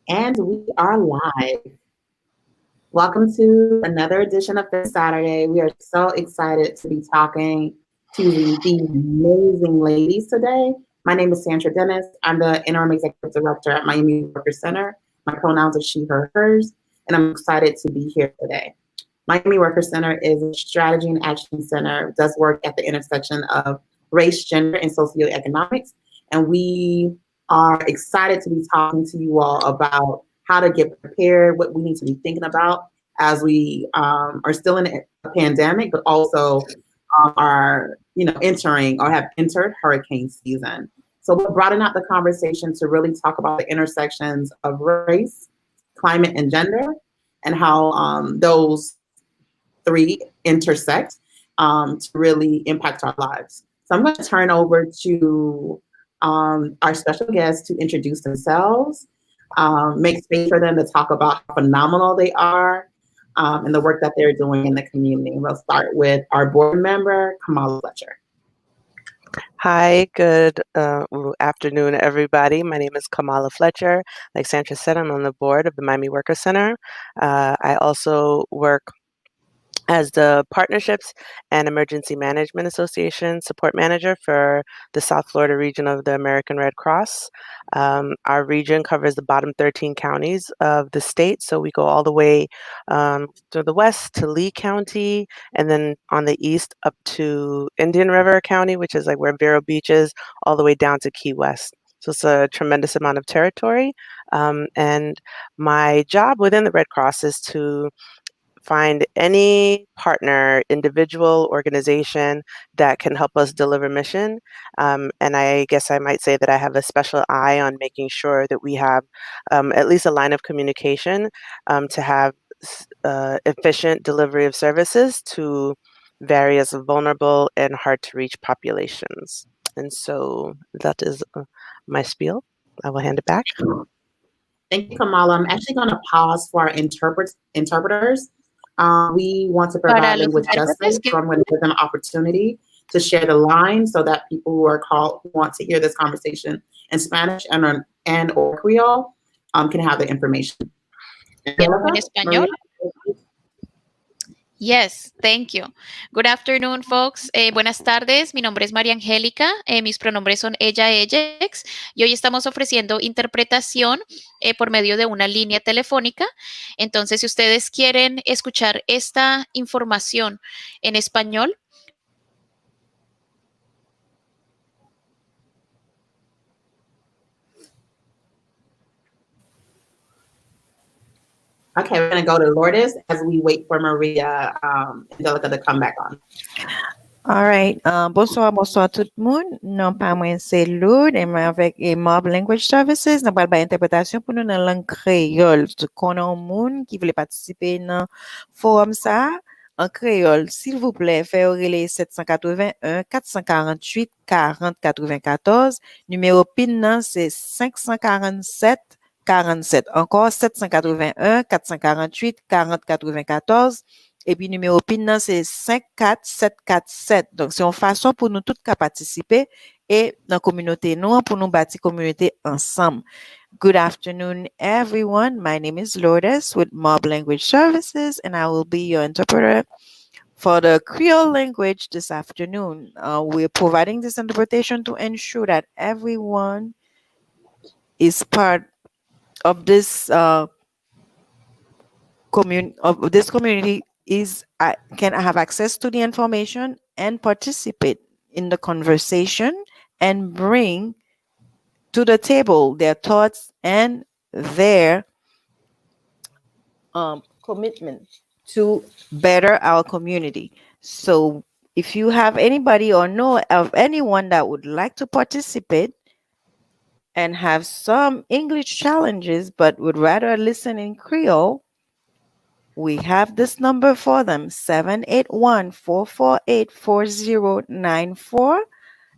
And we are live. Welcome to another edition of This Saturday. We are so excited to be talking to these amazing ladies today. My name is Sandra Dennis. I'm the Interim Executive Director at Miami Worker Center. My pronouns are she, her, hers, and I'm excited to be here today. Miami Worker Center is a strategy and action center, does work at the intersection of race, gender, and socioeconomics. And we are excited to be talking to you all about how to get prepared, what we need to be thinking about as we are still in a pandemic, but also are entering or have entered hurricane season. So we're broadening out the conversation to really talk about the intersections of race, climate, and gender, and how those three intersect to really impact our lives. So I'm going to turn over to our special guests to introduce themselves, make space for them to talk about how phenomenal they are and the work that they're doing in the community. We'll start with our board member, Kamala Fletcher. Hi, good afternoon, everybody. My name is Kamala Fletcher. Like Sandra said, I'm on the board of the Miami Worker Center. I also work as the Partnerships and Emergency Management Association support manager for the South Florida region of the American Red Cross. Our region covers the bottom 13 counties of the state, so we go all the way to the west to Lee County, and then on the east up to Indian River County, which is like where Vero Beach is, all the way down to Key West. So it's a tremendous amount of territory. And my job within the Red Cross is to find any partner, individual, organization that can help us deliver mission. And I guess I might say that I have a special eye on making sure that we have at least a line of communication to have efficient delivery of services to various vulnerable and hard to reach populations. And so that is my spiel. I will hand it back. Thank you, Kamala. I'm actually going to pause for our interpreters. We want to provide language justice, so I'm going to give them an opportunity to share the line so that people who are called who want to hear this conversation in Spanish and or Creole can have the information. Maria? Yes, thank you. Good afternoon, folks. Buenas tardes. Mi nombre es María Angélica. Mis pronombres son ella, ellex. Y hoy estamos ofreciendo interpretación por medio de una línea telefónica. Entonces, si ustedes quieren escuchar esta información en español, Okay, we're going to go to Lourdes as we wait for Maria Angelica to come back on. All right. Bonsoir tout le monde. Non pas moi c'est Lourdes et moi avec Mob Language Services. Nous parlons interprétation pour nous dans la langue créole. Qu'on a un monde qui voulait participer dans forum ça en créole. S'il vous plaît, faites relais 781 448 40 94. Numéro PIN c'est 547 47. Encore 781 448 40 94. Et puis, numéro PIN, c'est 54747. Donc, c'est une façon pour nous tous à participer et dans la communauté, nous, pour nous bâtir communauté ensemble. Good afternoon, everyone. My name is Lourdes with Mob Language Services, and I will be your interpreter for the Creole language this afternoon. We're providing this interpretation to ensure that everyone is part of this community can have access to the information and participate in the conversation and bring to the table their thoughts and their commitment to better our community. So if you have anybody or know of anyone that would like to participate and have some English challenges but would rather listen in Creole, we have this number for them, 781-448-4094.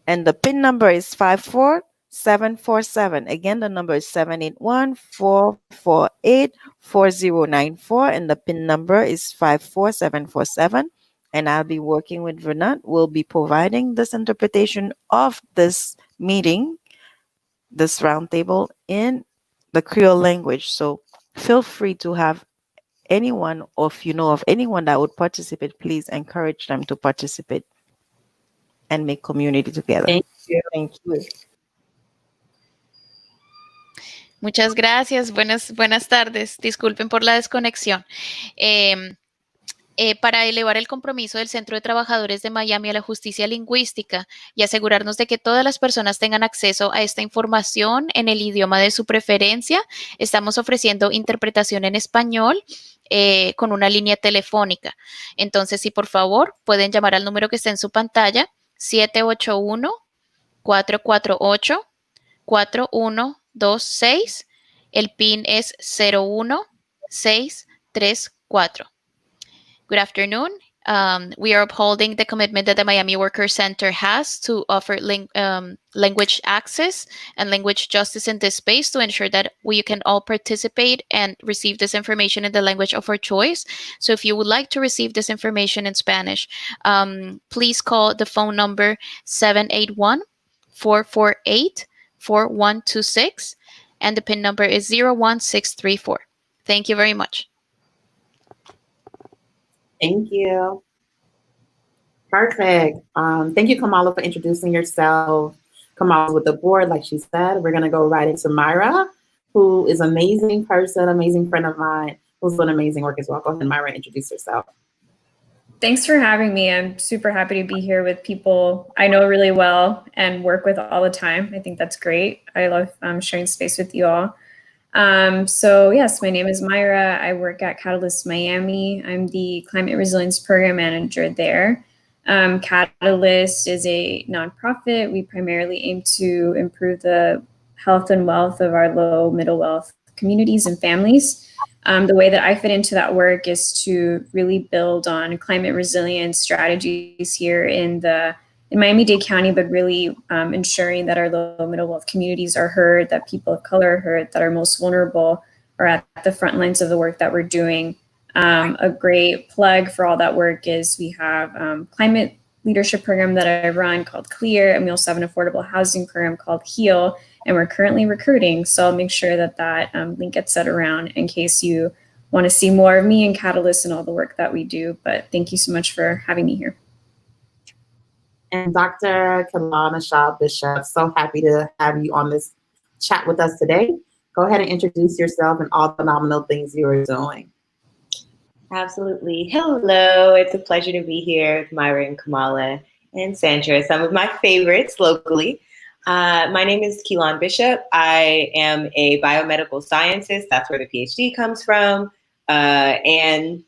And the PIN number is 54747. Again, the number is 781-448-4094. And the PIN number is 54747. And I'll be working with Vernat. We'll be providing this interpretation of this meeting, this roundtable in the Creole language. So feel free to have anyone, or if you know of anyone that would participate, please encourage them to participate and make community together. Thank you. Thank you. Muchas gracias. Buenas tardes. Disculpen por la desconexión. Em, para elevar el compromiso del Centro de Trabajadores de Miami a la justicia lingüística y asegurarnos de que todas las personas tengan acceso a esta información en el idioma de su preferencia, estamos ofreciendo interpretación en español con una línea telefónica. Entonces, si por favor pueden llamar al número que está en su pantalla, 781-448-4126. El PIN es 01634. Good afternoon. We are upholding the commitment that the Miami Worker Center has to offer language access and language justice in this space to ensure that we can all participate and receive this information in the language of our choice. So if you would like to receive this information in Spanish, please call the phone number 781-448-4126, and the PIN number is 01634. Thank you very much. Thank you. Perfect. Thank you, Kamala, for introducing yourself. Kamala's with the board, like she said. We're going to go right into Myra, who is an amazing person, amazing friend of mine, who's doing amazing work as well. Go ahead, Myra, introduce yourself. Thanks for having me. I'm super happy to be here with people I know really well and work with all the time. I think that's great. I love sharing space with you all. So yes, my name is Myra. I work at Catalyst Miami. I'm the Climate Resilience Program Manager there. Catalyst is a nonprofit. We primarily aim to improve the health and wealth of our low, middle wealth communities and families. The way that I fit into that work is to really build on climate resilience strategies here in Miami-Dade County, but really ensuring that our low middle wealth communities are heard, that people of color are heard, that are most vulnerable are at the front lines of the work that we're doing. A great plug for all that work is we have climate leadership program that I run called CLEAR, and we also have an affordable housing program called HEAL, and we're currently recruiting. So I'll make sure that link gets set around in case you want to see more of me and Catalyst and all the work that we do. But thank you so much for having me here. And Dr. Kalana Shaw Bishop, so happy to have you on this chat with us today. Go ahead and introduce yourself and all the phenomenal things you are doing. Absolutely. Hello, it's a pleasure to be here with Myra and Kamala and Sandra, some of my favorites locally. My name is Keelan Bishop. I am a biomedical scientist. That's where the PhD comes from. I am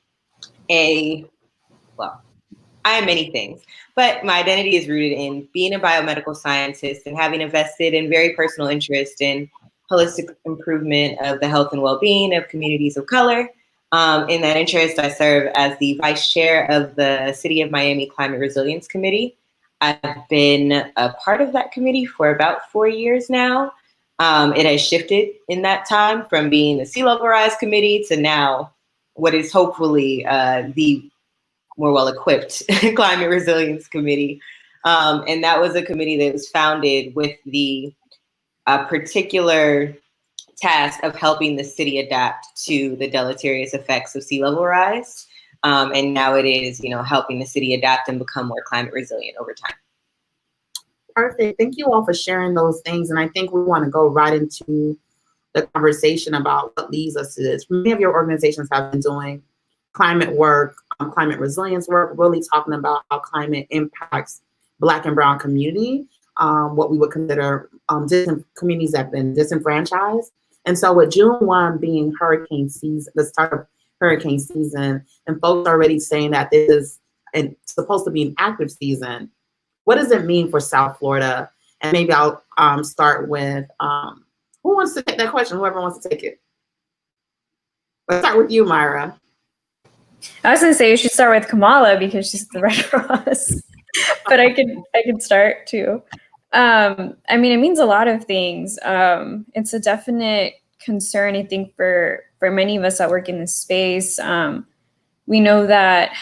many things, but my identity is rooted in being a biomedical scientist and having invested in very personal interest in holistic improvement of the health and well-being of communities of color. In that interest, I serve as the vice chair of the City of Miami Climate Resilience Committee. I've been a part of that committee for about 4 years now. It has shifted in that time from being the Sea Level Rise Committee to now what is hopefully the more well-equipped Climate Resilience Committee. And that was a committee that was founded with the particular task of helping the city adapt to the deleterious effects of sea level rise. And now it is, helping the city adapt and become more climate resilient over time. Perfect. Thank you all for sharing those things. And I think we want to go right into the conversation about what leads us to this. Many of your organizations have been doing climate work, climate resilience work, really talking about how climate impacts Black and Brown community, what we would consider communities that have been disenfranchised. And so with June 1 being hurricane season, the start of hurricane season, and folks already saying that this is supposed to be an active season, what does it mean for South Florida? And maybe I'll start with, who wants to take that question? Whoever wants to take it. Let's start with you, Myra. I was going to say you should start with Kamala because she's the Red Cross, but I could start too. It means a lot of things. It's a definite concern, I think, for many of us that work in this space. We know that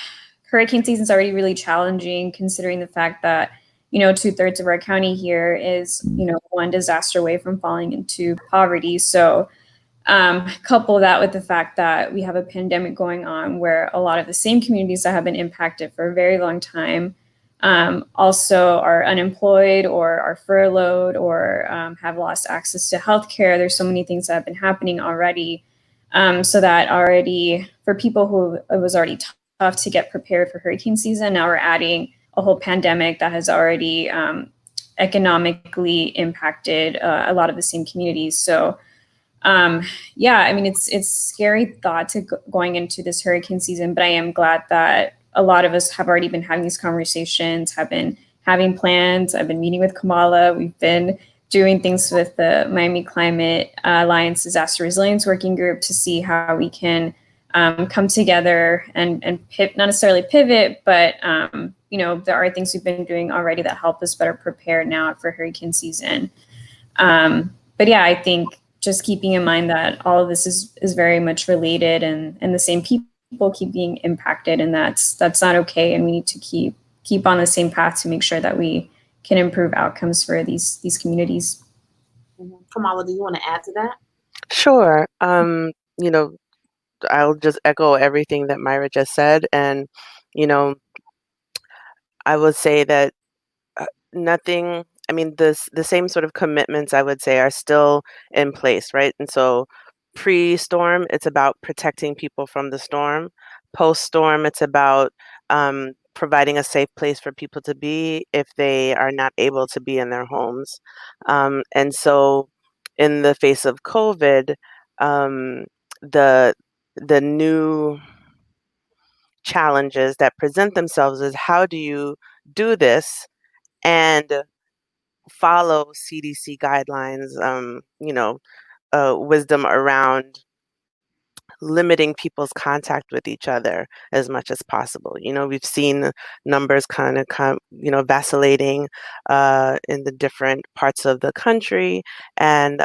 hurricane season is already really challenging, considering the fact that 2/3 of our county here is one disaster away from falling into poverty. So Couple that with the fact that we have a pandemic going on where a lot of the same communities that have been impacted for a very long time also are unemployed or are furloughed or have lost access to healthcare. There's so many things that have been happening already. So that already, for people who it was already tough to get prepared for hurricane season, now we're adding a whole pandemic that has already economically impacted a lot of the same communities. So yeah, I mean, it's scary thought to going into this hurricane season, but I am glad that a lot of us have already been having these conversations, have been having plans. I've been meeting with Kamala. We've been doing things with the Miami Climate Alliance Disaster Resilience Working Group to see how we can come together and not necessarily pivot, but you know, there are things we've been doing already that help us better prepare now for hurricane season. But yeah, I think just keeping in mind that all of this is very much related and the same people keep being impacted, and that's not okay. And we need to keep on the same path to make sure that we can improve outcomes for these communities. Kamala, do you want to add to that? Sure. You know, I'll just echo everything that Myra just said. And, you know, I would say that nothing, I mean, the same sort of commitments I would say are still in place, right? And so pre-storm, it's about protecting people from the storm. Post-storm, it's about providing a safe place for people to be if they are not able to be in their homes. And so in the face of COVID, the the new challenges that present themselves is how do you do this and follow CDC guidelines, wisdom around limiting people's contact with each other as much as possible. You know, we've seen numbers kind of, vacillating in the different parts of the country, and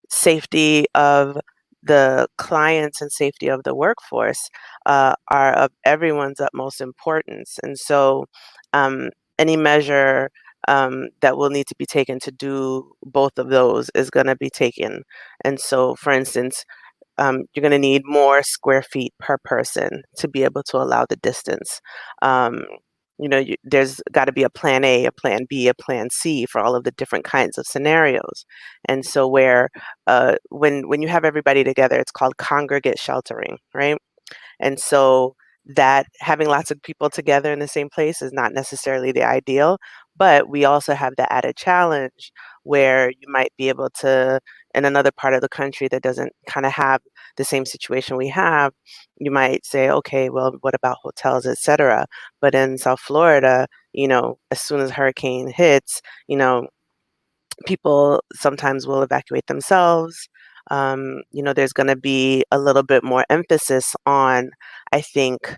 safety of the clients and safety of the workforce are of everyone's utmost importance. And so any measure that will need to be taken to do both of those is going to be taken. And so, for instance, you're going to need more square feet per person to be able to allow the distance. There's got to be a plan A, a plan B, a plan C for all of the different kinds of scenarios. And so when you have everybody together, it's called congregate sheltering, right? And so that having lots of people together in the same place is not necessarily the ideal, but we also have the added challenge where you might be able to, in another part of the country that doesn't kind of have the same situation we have, you might say, okay, well, what about hotels, etc. But in South Florida, as soon as hurricane hits, people sometimes will evacuate themselves. There's going to be a little bit more emphasis on, I think,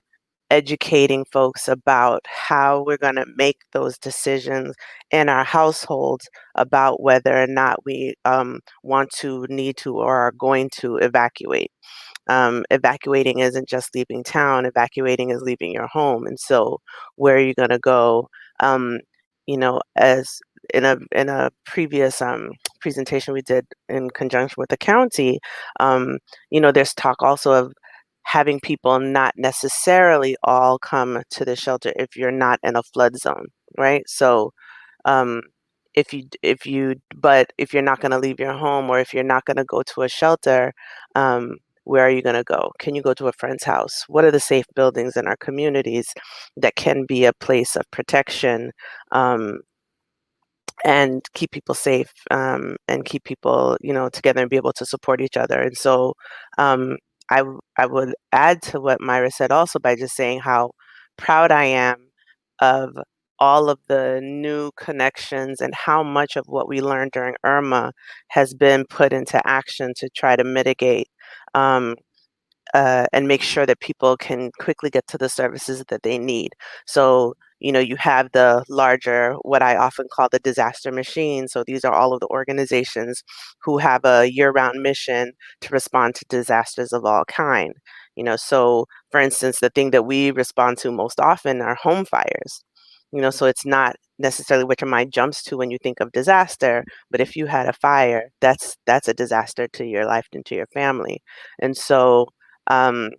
educating folks about how we're going to make those decisions in our households about whether or not we want to, need to, or are going to evacuate. Evacuating isn't just leaving town, evacuating is leaving your home. And so where are you going to go? As in a previous presentation we did in conjunction with the county, there's talk also of having people not necessarily all come to the shelter if you're not in a flood zone, right? So um, if you're not going to leave your home, or if you're not going to go to a shelter, where are you going to go? Can you go to a friend's house? What are the safe buildings in our communities that can be a place of protection? And keep people safe, and keep people, together and be able to support each other. And so I would add to what Myra said also by just saying how proud I am of all of the new connections and how much of what we learned during Irma has been put into action to try to mitigate and make sure that people can quickly get to the services that they need. So, you have the larger, what I often call the disaster machine. So these are all of the organizations who have a year-round mission to respond to disasters of all kind. So for instance, the thing that we respond to most often are home fires. So it's not necessarily what your mind jumps to when you think of disaster, but if you had a fire, that's a disaster to your life and to your family. And um,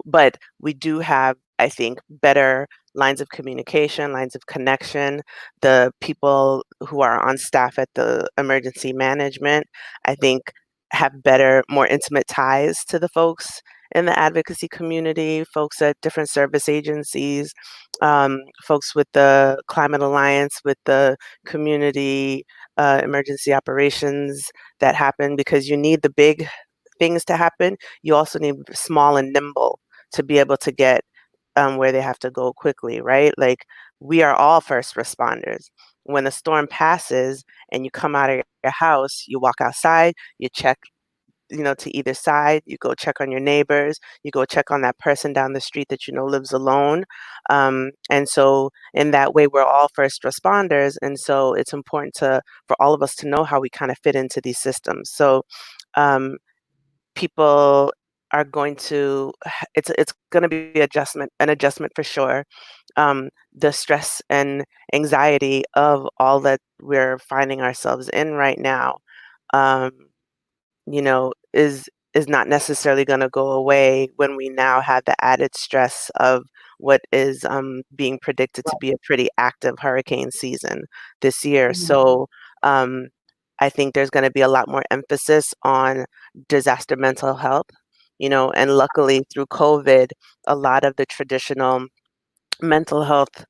but we do have, I think, better lines of communication, lines of connection. The people who are on staff at the emergency management, I think, have better, more intimate ties to the folks in the advocacy community, folks at different service agencies, folks with the Climate Alliance, with the community emergency operations that happen, because you need the big things to happen. You also need small and nimble to be able to get where they have to go quickly, right? Like, we are all first responders. When the storm passes and you come out of your house, you walk outside, you check, to either side, you go check on your neighbors, you go check on that person down the street that lives alone. And so in that way, we're all first responders. And so it's important for all of us to know how we kind of fit into these systems. So um, people are going to, it's going to be an adjustment for sure. The stress and anxiety of all that we're finding ourselves in right now, um, is not necessarily going to go away when we now have the added stress of what is being predicted to be a pretty active hurricane season this year. Mhm. So I think there's going to be a lot more emphasis on disaster mental health, and luckily through COVID, a lot of the traditional mental health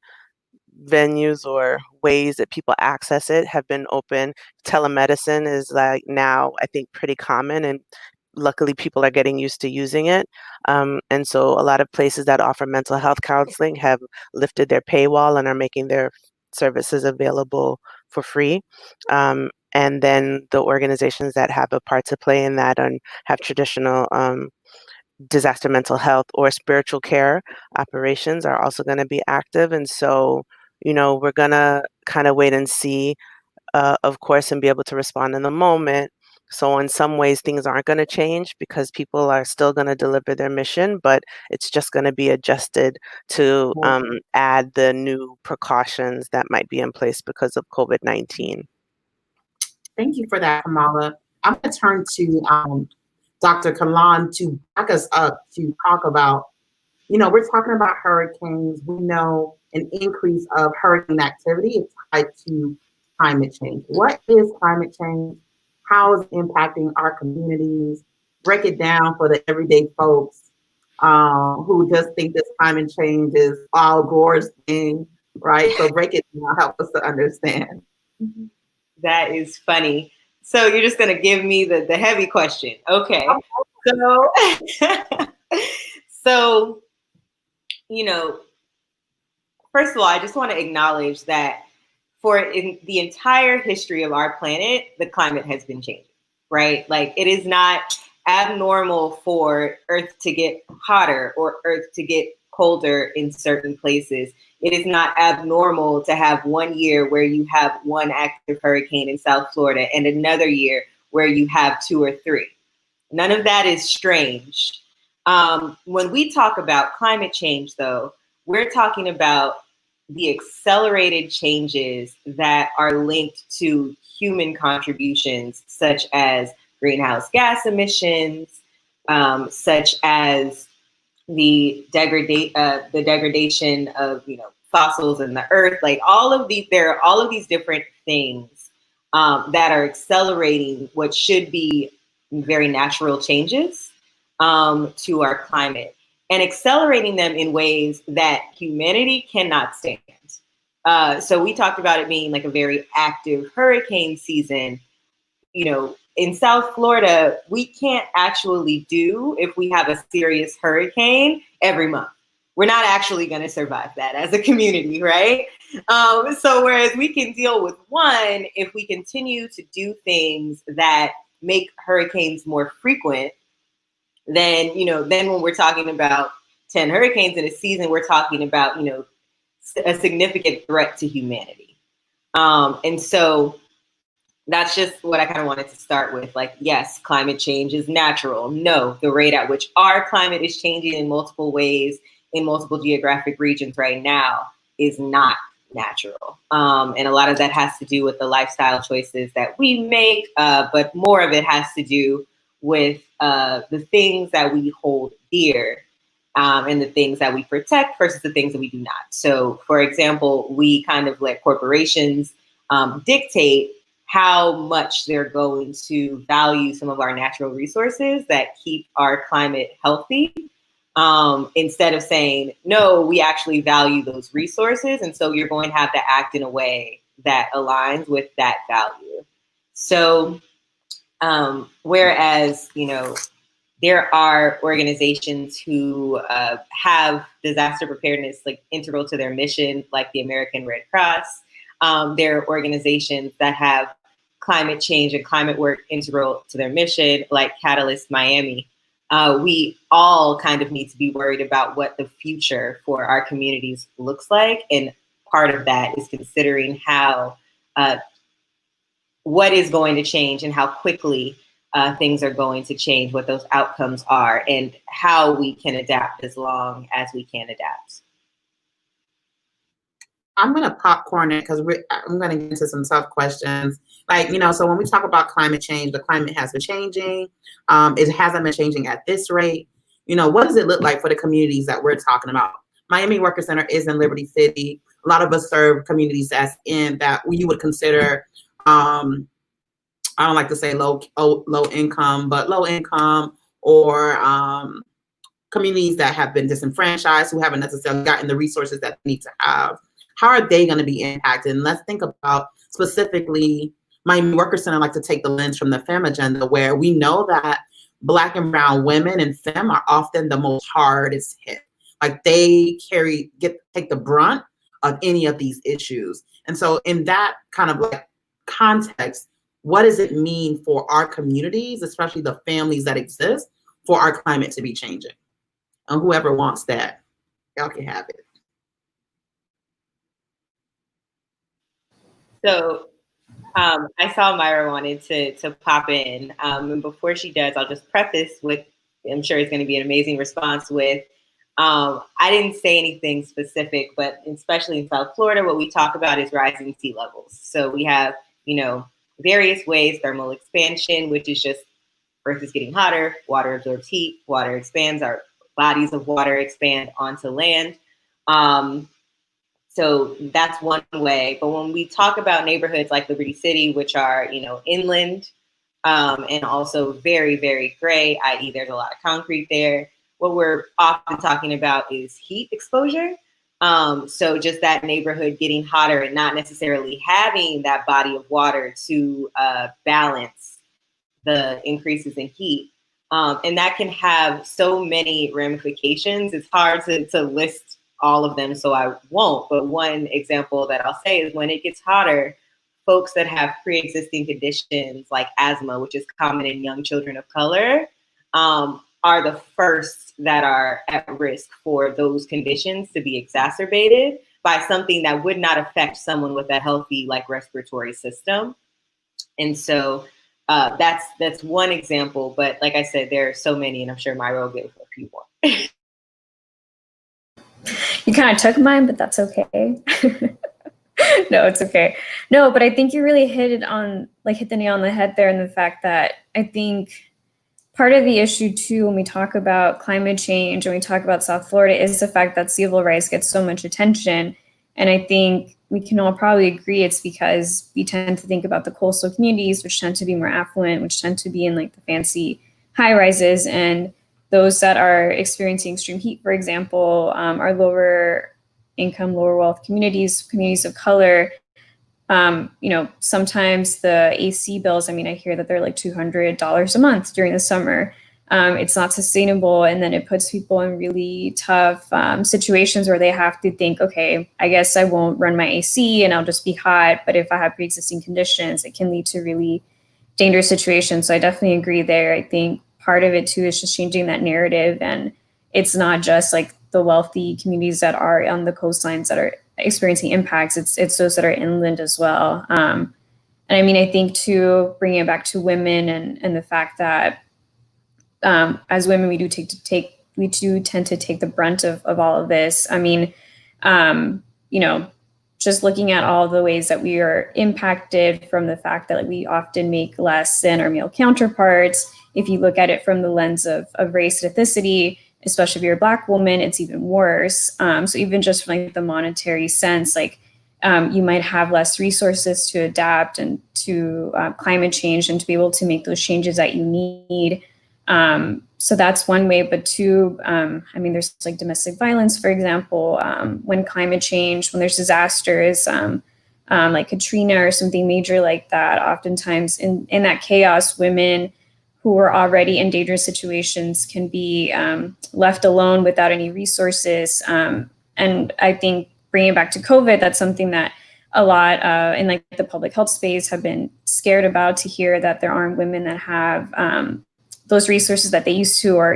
venues or ways that people access it have been open. Telemedicine is like now, I think, pretty common, and luckily people are getting used to using it. And so a lot of places that offer mental health counseling have lifted their paywall and are making their services available for free. And then the organizations that have a part to play in that and have traditional disaster mental health or spiritual care operations are also going to be active. And so, we're going to kind of wait and see, of course, and be able to respond in the moment. So in some ways, things aren't going to change because people are still going to deliver their mission, but it's just going to be adjusted to add the new precautions that might be in place because of COVID-19. Thank you for that, Kamala. I'm going to turn to Dr. Kalan to back us up to talk about, we're talking about hurricanes. We know an increase of hurricane activity is tied to climate change. What is climate change? How is it impacting our communities? Break it down for the everyday folks who just think this climate change is Al Gore's thing, right? So break it down, help us to understand. That is funny. So you're just going to give me the heavy question. Okay. So, first of all, I just want to acknowledge that in the entire history of our planet, the climate has been changing, right? Like, it is not abnormal for Earth to get hotter or Earth to get colder in certain places. It is not abnormal to have one year where you have one active hurricane in South Florida and another year where you have 2 or 3. None of that is strange. When we talk about climate change, though, we're talking about the accelerated changes that are linked to human contributions, such as greenhouse gas emissions, such as the degradation of fossils in the earth. Like, there are all of these different things that are accelerating what should be very natural changes to our climate, and accelerating them in ways that humanity cannot stand. So we talked about it being like a very active hurricane season. In South Florida, we can't actually do, if we have a serious hurricane every month. We're not actually going to survive that as a community, right? So whereas we can deal with one, if we continue to do things that make hurricanes more frequent, then when we're talking about 10 hurricanes in a season, we're talking about a significant threat to humanity. And so that's just what I kind of wanted to start with. Like, yes, climate change is natural. No, the rate at which our climate is changing in multiple ways in multiple geographic regions right now is not natural. And a lot of that has to do with the lifestyle choices that we make, but more of it has to do with the things that we hold dear and the things that we protect versus the things that we do not. So, for example, we kind of let corporations dictate how much they're going to value some of our natural resources that keep our climate healthy. Instead of saying, no, we actually value those resources. And so you're going to have to act in a way that aligns with that value. So, whereas, you know, there are organizations who have disaster preparedness like integral to their mission, like the American Red Cross. There are organizations that have climate change and climate work integral to their mission, like Catalyst Miami. We all kind of need to be worried about what the future for our communities looks like. And part of that is considering how, what is going to change and how quickly things are going to change, what those outcomes are, and how we can adapt as long as we can adapt. I'm going to popcorn it because I'm going to get into some tough questions. Like, you know, so when we talk about climate change, the climate has been changing. It hasn't been changing at this rate. You know, what does it look like for the communities that we're talking about? Miami Worker Center is in Liberty City. A lot of us serve communities that's in that you would consider, I don't like to say low income, but low income, or communities that have been disenfranchised, who haven't necessarily gotten the resources that they need to have. How are they going to be impacted? And let's think about specifically Miami Worker Center. Like to take the lens from the femme agenda, where we know that Black and brown women and femme are often the most hardest hit. Like they take the brunt of any of these issues. And so in that kind of like context, what does it mean for our communities, especially the families that exist, for our climate to be changing? And whoever wants that, y'all can have it. So I saw Myra wanted to pop in. And before she does, I'll just preface with, I'm sure it's going to be an amazing response with, I didn't say anything specific, but especially in South Florida, what we talk about is rising sea levels. So we have, you know, various ways: thermal expansion, which is just Earth is getting hotter, water absorbs heat, water expands, our bodies of water expand onto land. So that's one way. But when we talk about neighborhoods like Liberty City, which are, you know, inland and also very, very gray, i.e. there's a lot of concrete there, what we're often talking about is heat exposure. So just that neighborhood getting hotter and not necessarily having that body of water to balance the increases in heat. And that can have so many ramifications. It's hard to list all of them, so I won't. But one example that I'll say is when it gets hotter, folks that have pre-existing conditions like asthma, which is common in young children of color, are the first that are at risk for those conditions to be exacerbated by something that would not affect someone with a healthy like respiratory system. And so that's one example. But like I said, there are so many, and I'm sure Myra will give a few more. You kind of took mine, but that's okay. No, it's okay. No, but I think you really hit the nail on the head there, in the fact that I think part of the issue too, when we talk about climate change and we talk about South Florida, is the fact that sea level rise gets so much attention. And I think we can all probably agree it's because we tend to think about the coastal communities, which tend to be more affluent, which tend to be in like the fancy high rises, and those that are experiencing extreme heat, for example, are lower income, lower wealth communities of color. You know, sometimes the AC bills, I mean, I hear that they're like $200 a month during the summer. It's not sustainable. And then it puts people in really tough situations where they have to think, okay, I guess I won't run my AC and I'll just be hot. But if I have pre-existing conditions, it can lead to really dangerous situations. So I definitely agree there. I think part of it too is just changing that narrative. And it's not just like the wealthy communities that are on the coastlines that are experiencing impacts. It's those that are inland as well. And I mean, I think too, bringing it back to women and the fact that as women, we do tend to take the brunt of all of this. I mean, you know, just looking at all the ways that we are impacted from the fact that we often make less than our male counterparts. If you look at it from the lens of race ethnicity, especially if you're a Black woman, it's even worse. So even just from the monetary sense, you might have less resources to adapt and to climate change and to be able to make those changes that you need. So that's one way. But two, there's domestic violence, for example, when climate change, when there's disasters, like Katrina or something major like that, oftentimes in that chaos, women who are already in dangerous situations can be left alone without any resources. And I think bringing it back to COVID, that's something that a lot in the public health space have been scared about, to hear that there aren't women that have those resources that they used to, or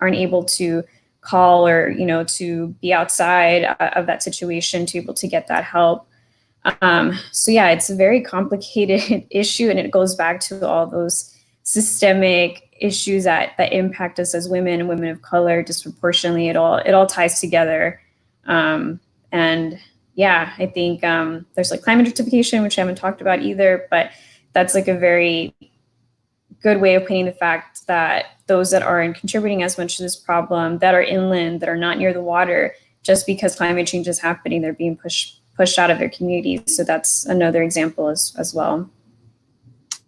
aren't able to call, or to be outside of that situation to be able to get that help. So yeah, it's a very complicated issue, and it goes back to all those systemic issues that impact us as women and women of color disproportionately. It all ties together. And yeah, I think there's climate gentrification, which I haven't talked about either, but that's a very good way of painting the fact that those that aren't contributing as much to this problem, that are inland, that are not near the water, just because climate change is happening, they're being pushed out of their communities. So that's another example as well.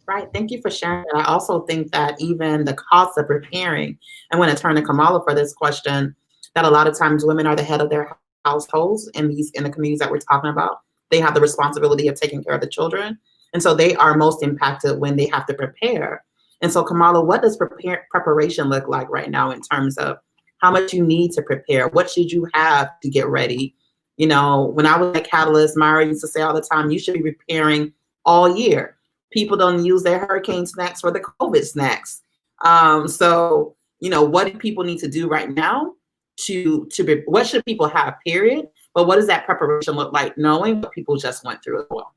Right. Thank you for sharing that. I also think that even the cost of preparing, I'm going to turn to Kamala for this question, that a lot of times women are the head of their households in the communities that we're talking about. They have the responsibility of taking care of the children. And so they are most impacted when they have to prepare. And so, Kamala, what does preparation look like right now in terms of how much you need to prepare? What should you have to get ready? When I was at Catalyst, Myra used to say all the time, you should be preparing all year. People don't use their hurricane snacks for the COVID snacks. So, what do people need to do right now what should people have, period? But what does that preparation look like, knowing what people just went through as well?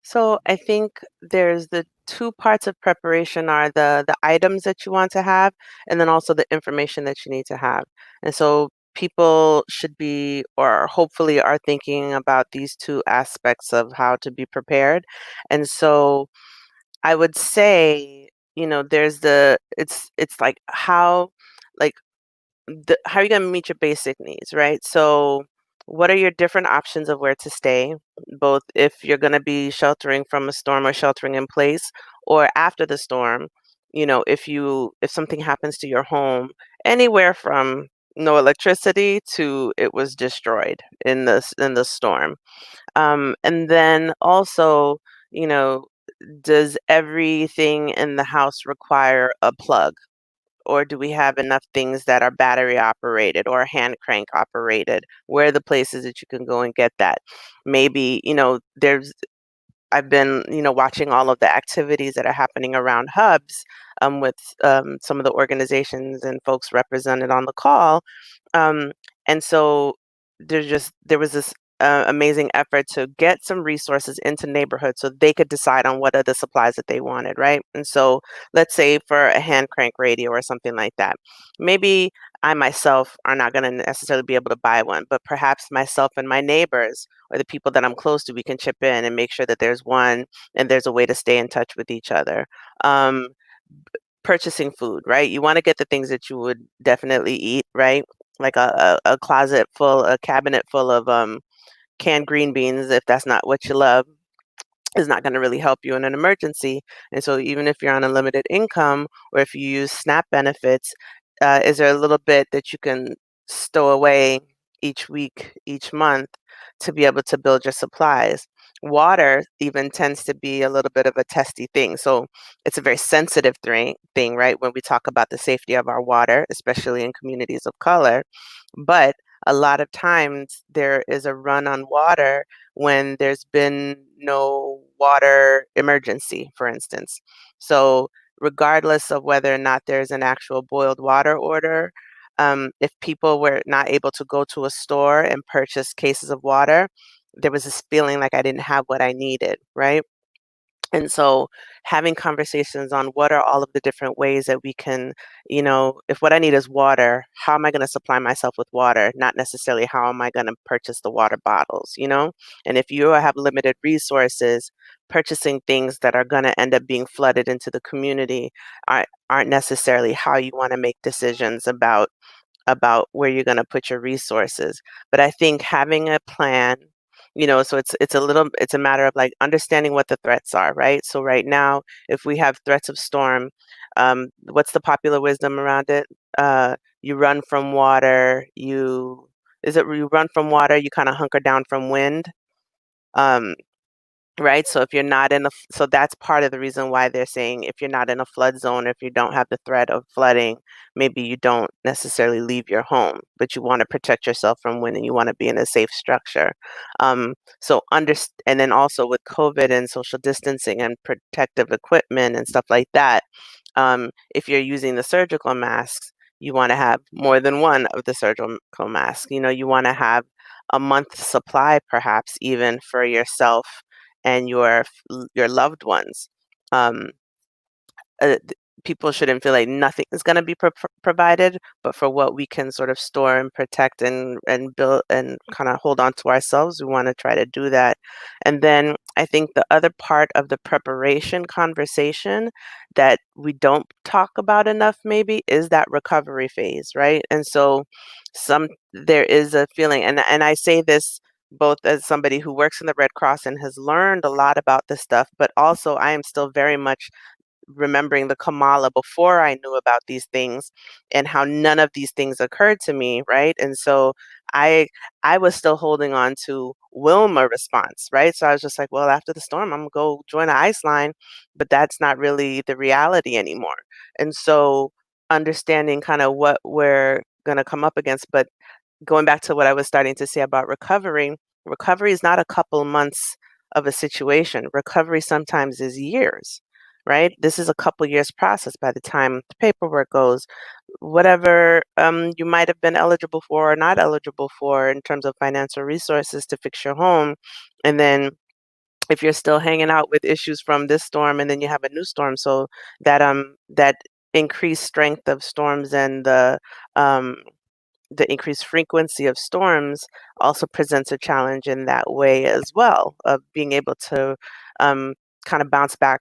So I think there's the two parts of preparation are the items that you want to have, and then also the information that you need to have. And so people should be, or hopefully are thinking about these two aspects of how to be prepared. And so I would say, there's it's like like how are you going to meet your basic needs, right? So what are your different options of where to stay, both if you're going to be sheltering from a storm or sheltering in place, or after the storm, if something happens to your home, anywhere from no electricity to it was destroyed in the storm. And then also, you know, does everything in the house require a plug? Or do we have enough things that are battery operated or hand crank operated? Where are the places that you can go and get that? Maybe, I've been, watching all of the activities that are happening around hubs with some of the organizations and folks represented on the call. And so there was this amazing effort to get some resources into neighborhoods so they could decide on what are the supplies that they wanted, right? And so let's say for a hand crank radio or something like that, maybe I myself are not going to necessarily be able to buy one, but perhaps myself and my neighbors or the people that I'm close to, we can chip in and make sure that there's one and there's a way to stay in touch with each other. Purchasing food, right? You want to get the things that you would definitely eat, right? Like a cabinet full of canned green beans, if that's not what you love, is not going to really help you in an emergency. And so even if you're on a limited income or if you use SNAP benefits, is there a little bit that you can stow away each week, each month to be able to build your supplies? Water even tends to be a little bit of a testy thing. So it's a very sensitive thing, right? When we talk about the safety of our water, especially in communities of color. But a lot of times there is a run on water when there's been no water emergency, for instance. So regardless of whether or not there's an actual boiled water order, if people were not able to go to a store and purchase cases of water, there was this feeling like I didn't have what I needed, right? And so having conversations on what are all of the different ways that we can, if what I need is water, how am I going to supply myself with water? Not necessarily how am I going to purchase the water bottles, And if you have limited resources, purchasing things that are going to end up being flooded into the community aren't necessarily how you want to make decisions about where you're going to put your resources. But I think having a plan, so it's a matter of like understanding what the threats are, right? So right now, if we have threats of storm, what's the popular wisdom around it? You run from water, you run from water, you kind of hunker down from wind. Right. So if you're not so that's part of the reason why they're saying if you're not in a flood zone, if you don't have the threat of flooding, maybe you don't necessarily leave your home, but you want to protect yourself from wind and you want to be in a safe structure. And then also with COVID and social distancing and protective equipment and stuff like that, if you're using the surgical masks, you want to have more than one of the surgical masks. You want to have a month's supply, perhaps even for yourself and your loved ones. Um, People shouldn't feel like nothing is going to be provided, but for what we can sort of store and protect and build and kind of hold on to ourselves, we want to try to do that. And then I think the other part of the preparation conversation that we don't talk about enough maybe is that recovery phase, right? And so there is a feeling, and I say this both as somebody who works in the Red Cross and has learned a lot about this stuff, but also I am still very much remembering the Kamala before I knew about these things and how none of these things occurred to me, right? And so I was still holding on to Wilma response, right? So I was just like, well, after the storm, I'm gonna go join the ice line, but that's not really the reality anymore. And so understanding kind of what we're gonna come up against, but going back to what I was starting to say about recovery is not a couple months of a situation. Recovery sometimes is years, right? This is a couple years process by the time the paperwork goes, whatever you might have been eligible for or not eligible for in terms of financial resources to fix your home. And then if you're still hanging out with issues from this storm and then you have a new storm, so that increased strength of storms and um the increased frequency of storms also presents a challenge in that way as well, of being able to kind of bounce back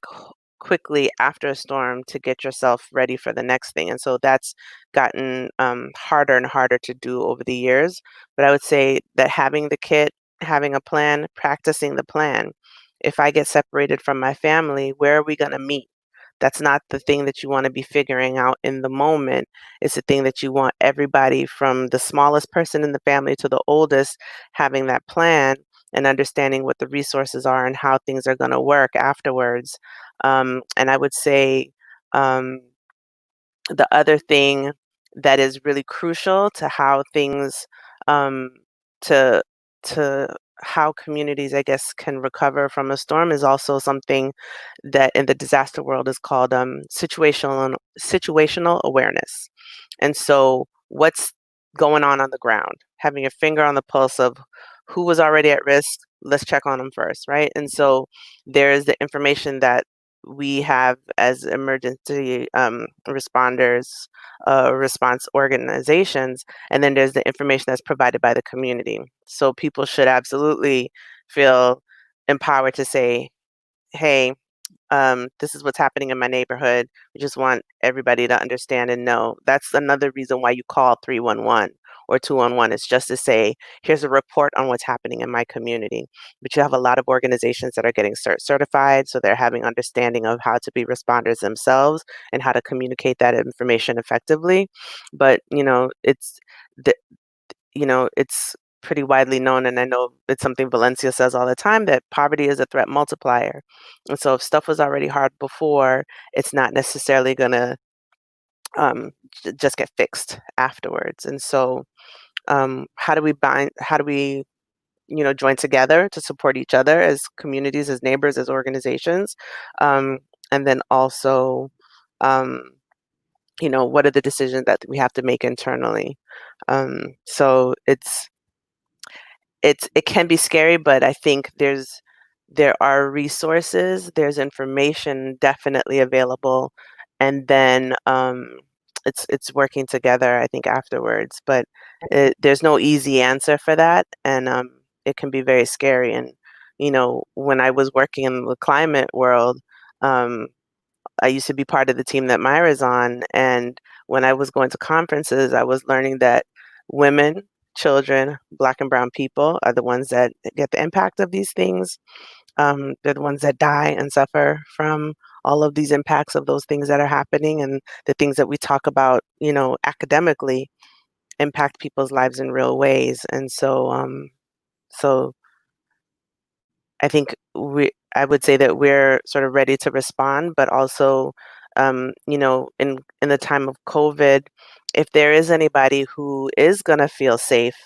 quickly after a storm to get yourself ready for the next thing. And so that's gotten harder and harder to do over the years. But I would say that having the kit, having a plan, practicing the plan. If I get separated from my family, where are we going to meet? That's not the thing that you want to be figuring out in the moment. It's the thing that you want everybody from the smallest person in the family to the oldest having that plan and understanding what the resources are and how things are going to work afterwards. And I would say um, the other thing that is really crucial to how things um, to to how communities, I guess, can recover from a storm is also something that in the disaster world is called situational awareness. And so, what's going on the ground? Having your finger on the pulse of who was already at risk. Let's check on them first, right? And so, there's the information that we have as emergency responders, response organizations, and then there's the information that's provided by the community. So people should absolutely feel empowered to say, hey, this is what's happening in my neighborhood. We just want everybody to understand and know. That's another reason why you call 311 or 211. It's just to say, here's a report on what's happening in my community. But you have a lot of organizations that are getting certified, so they're having understanding of how to be responders themselves and how to communicate that information effectively. But the, it's pretty widely known, and I know it's something Valencia says all the time, that poverty is a threat multiplier. And so if stuff was already hard before, it's not necessarily going to just get fixed afterwards. And so how do we join together to support each other as communities, as neighbors, as organizations? And then also, what are the decisions that we have to make internally? So it can be scary, but I think there's there are resources, there's information definitely available, and then it's working together, I think, afterwards. But there's no easy answer for that, and it can be very scary. And when I was working in the climate world, um, I used to be part of the team that Myra's on, and when I was going to conferences, I was learning that women, children, Black and brown people are the ones that get the impact of these things. They're the ones that die and suffer from all of these impacts of those things that are happening, and the things that we talk about, academically, impact people's lives in real ways. And so I think I would say that we're sort of ready to respond, but also, in the time of COVID, if there is anybody who is going to feel safe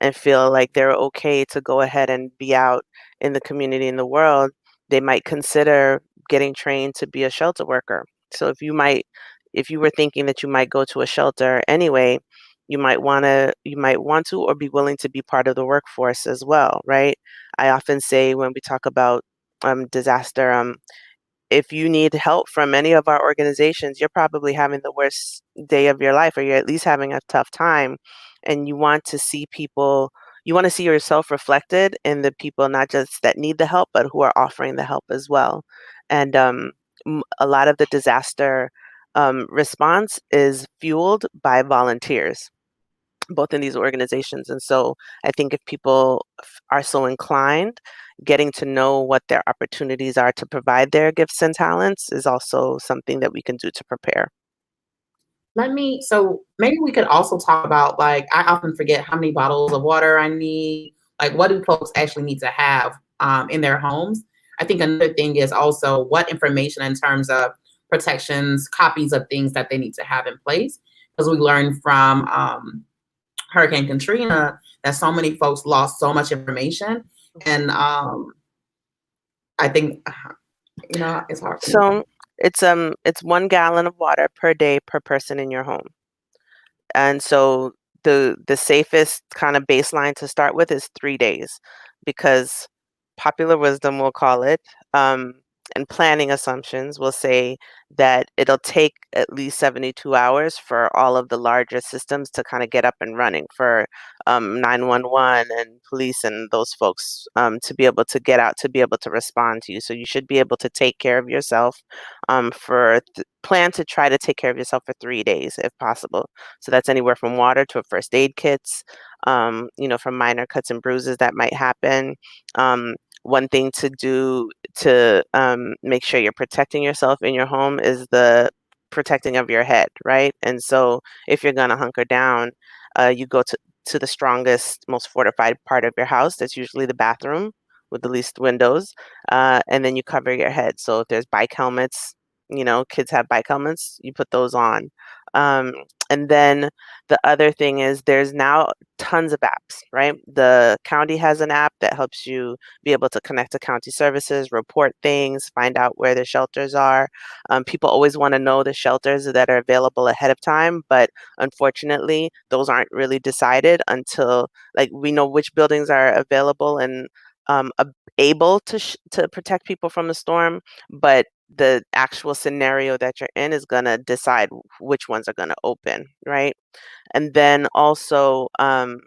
and feel like they're okay to go ahead and be out in the community, in the world, they might consider getting trained to be a shelter worker. So if you were thinking that you might go to a shelter anyway, you might want to or be willing to be part of the workforce as well, right? I often say when we talk about disaster, if you need help from any of our organizations, you're probably having the worst day of your life, or you're at least having a tough time, and you want to see yourself reflected in the people, not just that need the help, but who are offering the help as well. And a lot of the disaster response is fueled by volunteers, both in these organizations. And so I think if people are so inclined, getting to know what their opportunities are to provide their gifts and talents is also something that we can do to prepare. So maybe we could also talk about, like, I often forget how many bottles of water I need. Like, what do folks actually need to have in their homes? I think another thing is also what information in terms of protections, copies of things that they need to have in place. Because we learned from Hurricane Katrina that so many folks lost so much information. And I think, it's hard. So it's 1 gallon of water per day per person in your home. And so the safest kind of baseline to start with is 3 days, because popular wisdom will call it, and planning assumptions will say that it'll take at least 72 hours for all of the larger systems to kind of get up and running, for 911 and police and those folks to be able to get out, to be able to respond to you. So you should be able to take care of yourself plan to try to take care of yourself for 3 days if possible. So that's anywhere from water to first aid kits, from minor cuts and bruises that might happen. One thing to do to make sure you're protecting yourself in your home is the protecting of your head, right? And so if you're going to hunker down, you go to the strongest, most fortified part of your house. That's usually the bathroom with the least windows. And then you cover your head. So if there's bike helmets, kids have bike helmets, you put those on. And then the other thing is there's now tons of apps, right? The county has an app that helps you be able to connect to county services, report things, find out where the shelters are. People always want to know the shelters that are available ahead of time, but unfortunately, those aren't really decided until, like, we know which buildings are available and able to protect people from the storm, but the actual scenario that you're in is going to decide which ones are going to open, right? And then also, so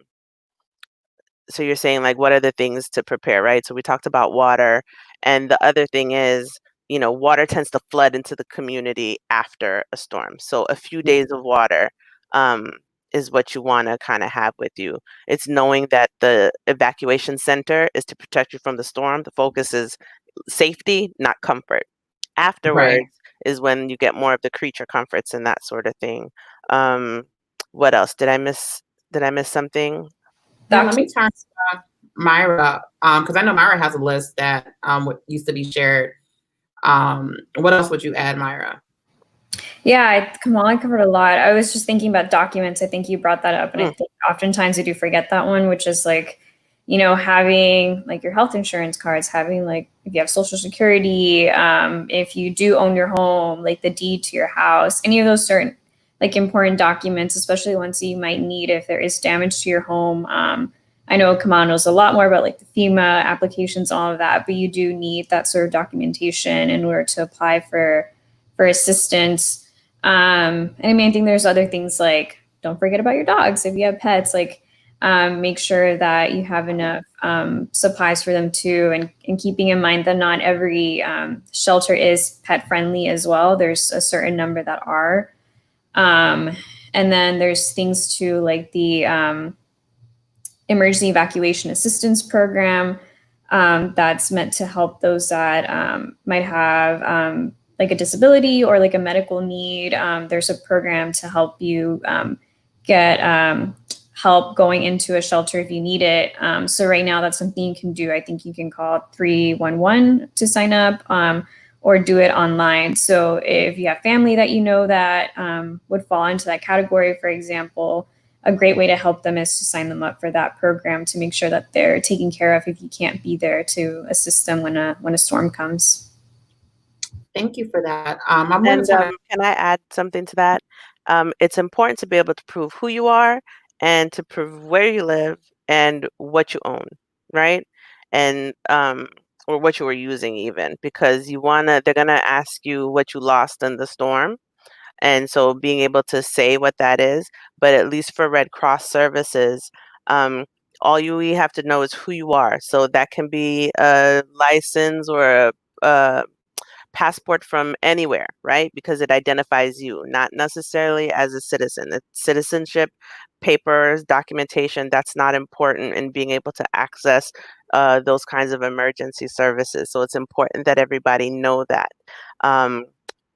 you're saying, like, what are the things to prepare, right? So we talked about water, and the other thing is, water tends to flood into the community after a storm. So a few days of water is what you want to kind of have with you. It's knowing that the evacuation center is to protect you from the storm. The focus is safety, not comfort. Afterwards is when you get more of the creature comforts and that sort of thing. What else? Did I miss something? Let me turn to Myra, because I know Myra has a list that used to be shared. What else would you add, Myra? Yeah, Kamala covered a lot. I was just thinking about documents. I think you brought that up, and I think oftentimes we do forget that one, which is like, having like your health insurance cards, having like if you have Social Security, if you do own your home, like the deed to your house, any of those certain like important documents, especially ones that you might need if there is damage to your home. I know Kamal knows a lot more about like the FEMA applications, all of that, but you do need that sort of documentation in order to apply for assistance. And I mean, I think there's other things like don't forget about your dogs if you have pets. Like make sure that you have enough supplies for them too, and keeping in mind that not every shelter is pet friendly as well. There's a certain number that are. And then there's things too like the emergency evacuation assistance program that's meant to help those that might have like a disability or like a medical need. There's a program to help you get help going into a shelter if you need it. So right now that's something you can do. I think you can call 311 to sign up or do it online. So if you have family that you know that would fall into that category, for example, a great way to help them is to sign them up for that program to make sure that they're taken care of if you can't be there to assist them when a storm comes. Thank you for that. And can I add something to that? It's important to be able to prove who you are and to prove where you live and what you own, right? And or what you were using even, because they're gonna ask you what you lost in the storm. And so being able to say what that is, but at least for Red Cross services, all we have to know is who you are. So that can be a license or a passport from anywhere, right? Because it identifies you, not necessarily as a citizen. It's citizenship, papers, documentation, that's not important in being able to access those kinds of emergency services. So it's important that everybody know that.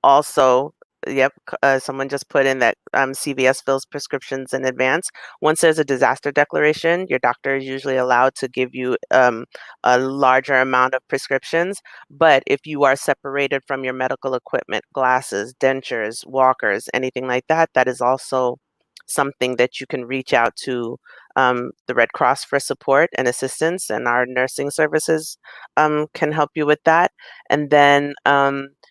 Also, yep, someone just put in that CVS fills prescriptions in advance. Once there's a disaster declaration, your doctor is usually allowed to give you a larger amount of prescriptions. But if you are separated from your medical equipment, glasses, dentures, walkers, anything like that, that is also something that you can reach out to the Red Cross for support and assistance, and our nursing services can help you with that. And then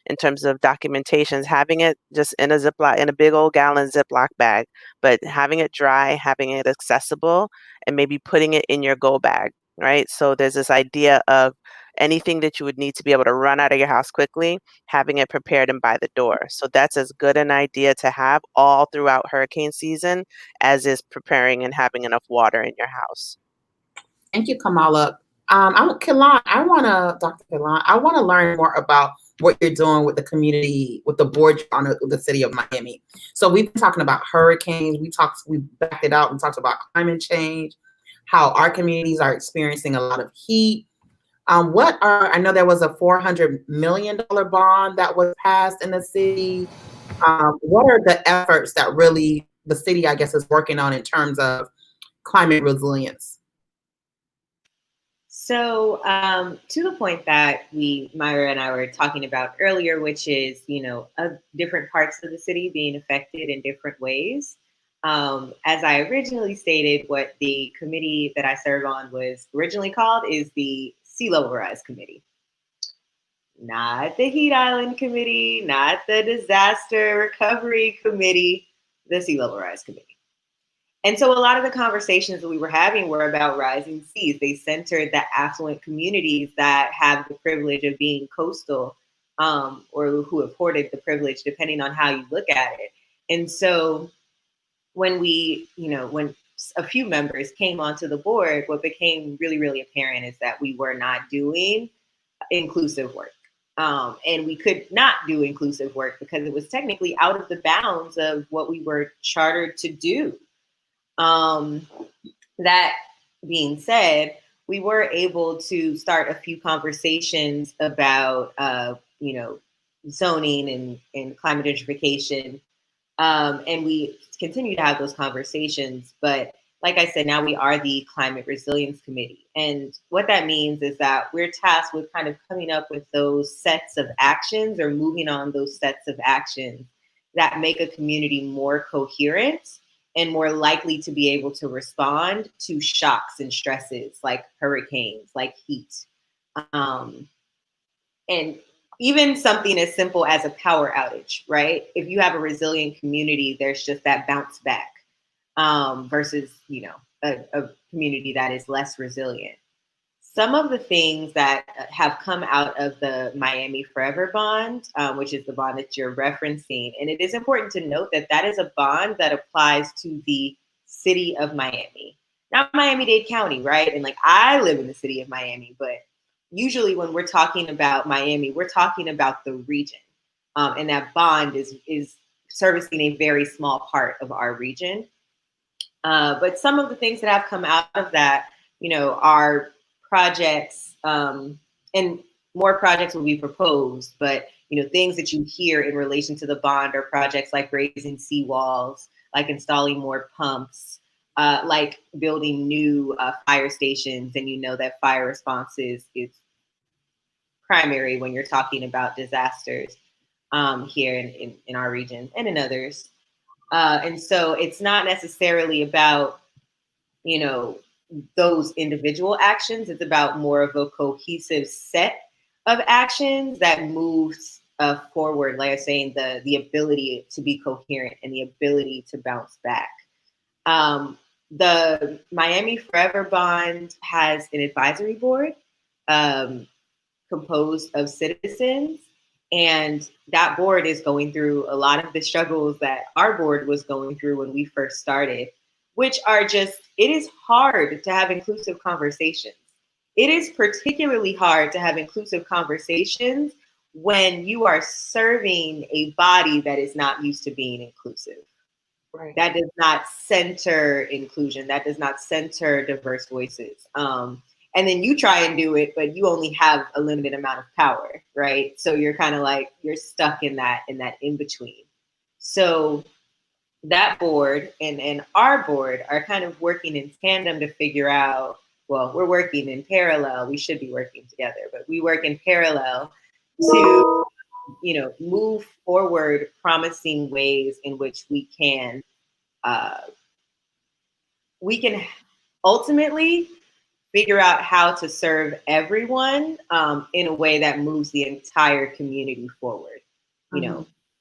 in terms of documentations, having it just in a big old gallon Ziploc bag, but having it dry, having it accessible, and maybe putting it in your go bag, right? So there's this idea of anything that you would need to be able to run out of your house quickly, having it prepared and by the door. So that's as good an idea to have all throughout hurricane season as is preparing and having enough water in your house. Thank you, Kamala. Kalan, Dr. Kalan, I want to learn more about what you're doing with the community, with the board on the city of Miami. So we've been talking about hurricanes. We backed it out and talked about climate change, how our communities are experiencing a lot of heat. I know there was a $400 million bond that was passed in the city. What are the efforts that really the city, I guess, is working on in terms of climate resilience? So to the point that Myra and I were talking about earlier, which is, different parts of the city being affected in different ways. As I originally stated, what the committee that I serve on was originally called is the Sea Level Rise Committee. Not the Heat Island Committee, not the Disaster Recovery Committee, the Sea Level Rise Committee. And so a lot of the conversations that we were having were about rising seas. They centered the affluent communities that have the privilege of being coastal, or who afforded the privilege, depending on how you look at it. And so when when a few members came onto the board, what became really, really apparent is that we were not doing inclusive work. And we could not do inclusive work because it was technically out of the bounds of what we were chartered to do. That being said, we were able to start a few conversations about, zoning and climate gentrification. And we continue to have those conversations. But like I said, now we are the Climate Resilience Committee. And what that means is that we're tasked with kind of coming up with those sets of actions or moving on those sets of actions that make a community more coherent and more likely to be able to respond to shocks and stresses like hurricanes, like heat. And even something as simple as a power outage, right? If you have a resilient community, there's just that bounce back versus, a community that is less resilient. Some of the things that have come out of the Miami Forever bond, which is the bond that you're referencing, and it is important to note that that is a bond that applies to the city of Miami, not Miami-Dade County, right? And like, I live in the city of Miami, but usually when we're talking about Miami, we're talking about the region. And that bond is servicing a very small part of our region. But some of the things that have come out of that, are projects, and more projects will be proposed, but things that you hear in relation to the bond are projects like raising seawalls, like installing more pumps, like building new fire stations. And that fire response is primary when you're talking about disasters here in our region and in others. And so it's not necessarily about, those individual actions. It's about more of a cohesive set of actions that moves forward, like I was saying, the ability to be coherent and the ability to bounce back. The Miami Forever Bond has an advisory board composed of citizens, and that board is going through a lot of the struggles that our board was going through when we first started, which are it is hard to have inclusive conversations. It is particularly hard to have inclusive conversations when you are serving a body that is not used to being inclusive. Right. That does not center inclusion. That does not center diverse voices. And then you try and do it, but you only have a limited amount of power, right? So you're kind of like, you're stuck in that in between. So that board and our board are kind of working in tandem to figure out, well, we're working in parallel. We should be working together, but we work in parallel to, move forward promising ways in which we can ultimately figure out how to serve everyone in a way that moves the entire community forward.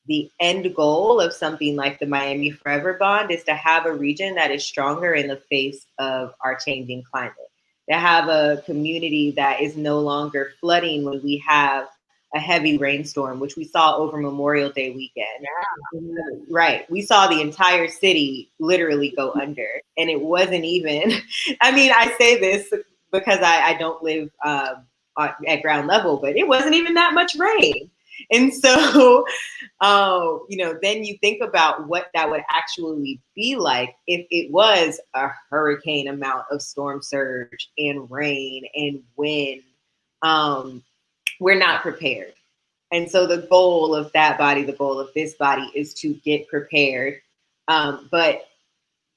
The end goal of something like the Miami Forever Bond is to have a region that is stronger in the face of our changing climate, to have a community that is no longer flooding when we have a heavy rainstorm, which we saw over Memorial Day weekend. Yeah. Right. We saw the entire city literally go under. And it wasn't even, I say this because I don't live at ground level, but it wasn't even that much rain. And so, then you think about what that would actually be like if it was a hurricane amount of storm surge and rain and wind. We're not prepared. And so the goal of that body, the goal of this body is to get prepared. But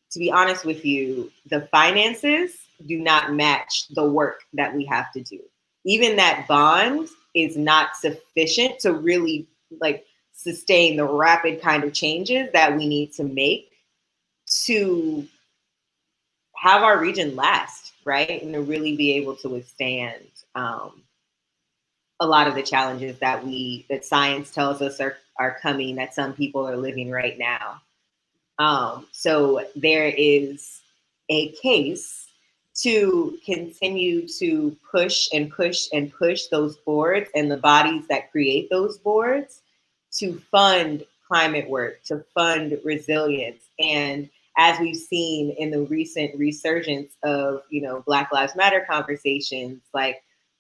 to be honest with you, the finances do not match the work that we have to do. Even that bond is not sufficient to really sustain the rapid kind of changes that we need to make to have our region last, right? And to really be able to withstand a lot of the challenges that science tells us are coming, that some people are living right now. So there is a case to continue to push and push and push those boards and the bodies that create those boards to fund climate work, to fund resilience. And as we've seen in the recent resurgence of, Black Lives Matter conversations,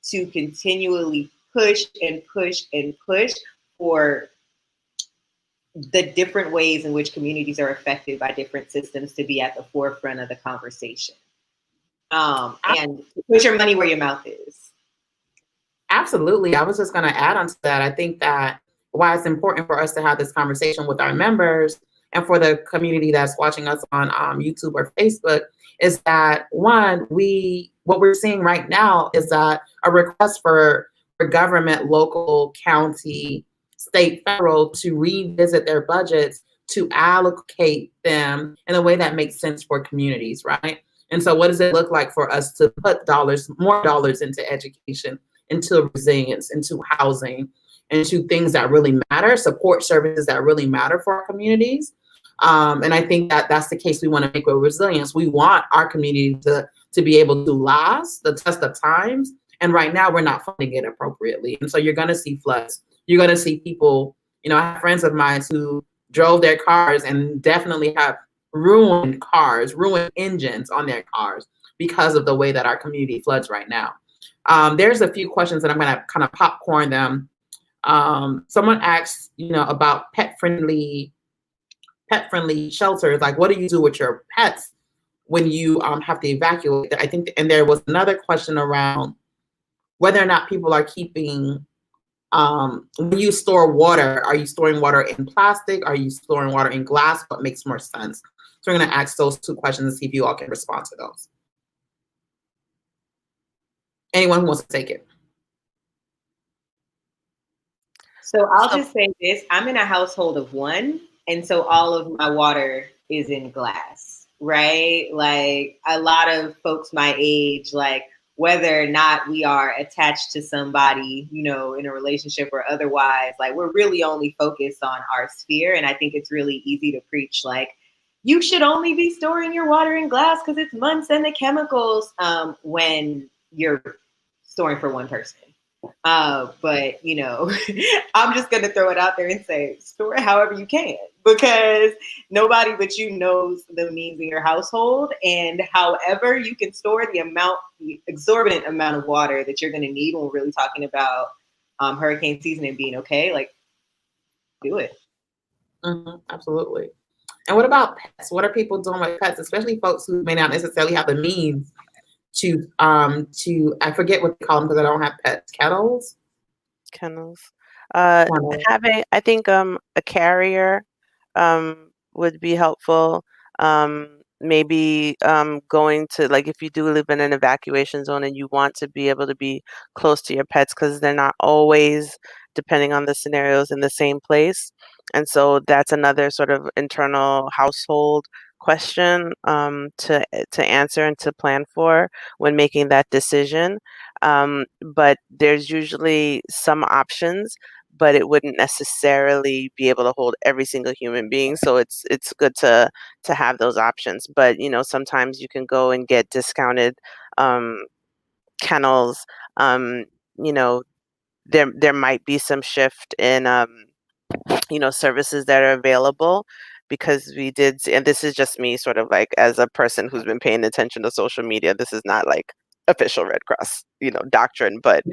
to continually push and push and push for the different ways in which communities are affected by different systems to be at the forefront of the conversation. And put your money where your mouth is. Absolutely. I was just going to add on to that. I think that why it's important for us to have this conversation with our members and for the community that's watching us on YouTube or Facebook is that, one, what we're seeing right now is that a request for government, local, county, state, federal, to revisit their budgets, to allocate them in a way that makes sense for communities, right? And so what does it look like for us to put more dollars into education, into resilience, into housing, into things that really matter, support services that really matter for our communities? And I think that that's the case we want to make with resilience. We want our community to be able to last the test of times. And right now we're not funding it appropriately. And so you're going to see floods. You're going to see people, you know, I have friends of mine who drove their cars and definitely have ruined cars, ruined engines on their cars because of the way that our community floods right now. There's a few questions that I'm going to kind of popcorn them. Someone asked, you know, about pet-friendly shelters. Like, what do you do with your pets when you have to evacuate? I think, and there was another question around whether or not people are keeping, when you store water, are you storing water in plastic? Are you storing water in glass? What makes more sense? So we're going to ask those two questions and see if you all can respond to those. Anyone who wants to take it. So I'll just say this. I'm in a household of one, and so all of my water is in glass, right? Like a lot of folks my age, like whether or not we are attached to somebody, you know, in a relationship or otherwise, like we're really only focused on our sphere. And I think it's really easy to preach like, you should only be storing your water in glass because it's months and the chemicals when you're storing for one person. But, you know, I'm just going to throw it out there and say, store it however you can, because nobody but you knows the means in your household. And however you can store the exorbitant amount of water that you're going to need when we're really talking about hurricane season and being okay, like, do it. Absolutely. And what about pets? What are people doing with pets, especially folks who may not necessarily have the means to I forget what they call them because I don't have pets. Kennels. Having, I think, a carrier would be helpful. Maybe going to, like, if you do live in an evacuation zone and you want to be able to be close to your pets, because they're not always, depending on the scenarios, in the same place. And so that's another sort of internal household question to answer and to plan for when making that decision. But there's usually some options, but it wouldn't necessarily be able to hold every single human being. So it's good to have those options. But, you know, sometimes you can go and get discounted kennels. You know, there might be some shift in you know, services that are available, because we did, and this is just me sort of like as a person who's been paying attention to social media. This is not like official Red Cross, you know, doctrine, but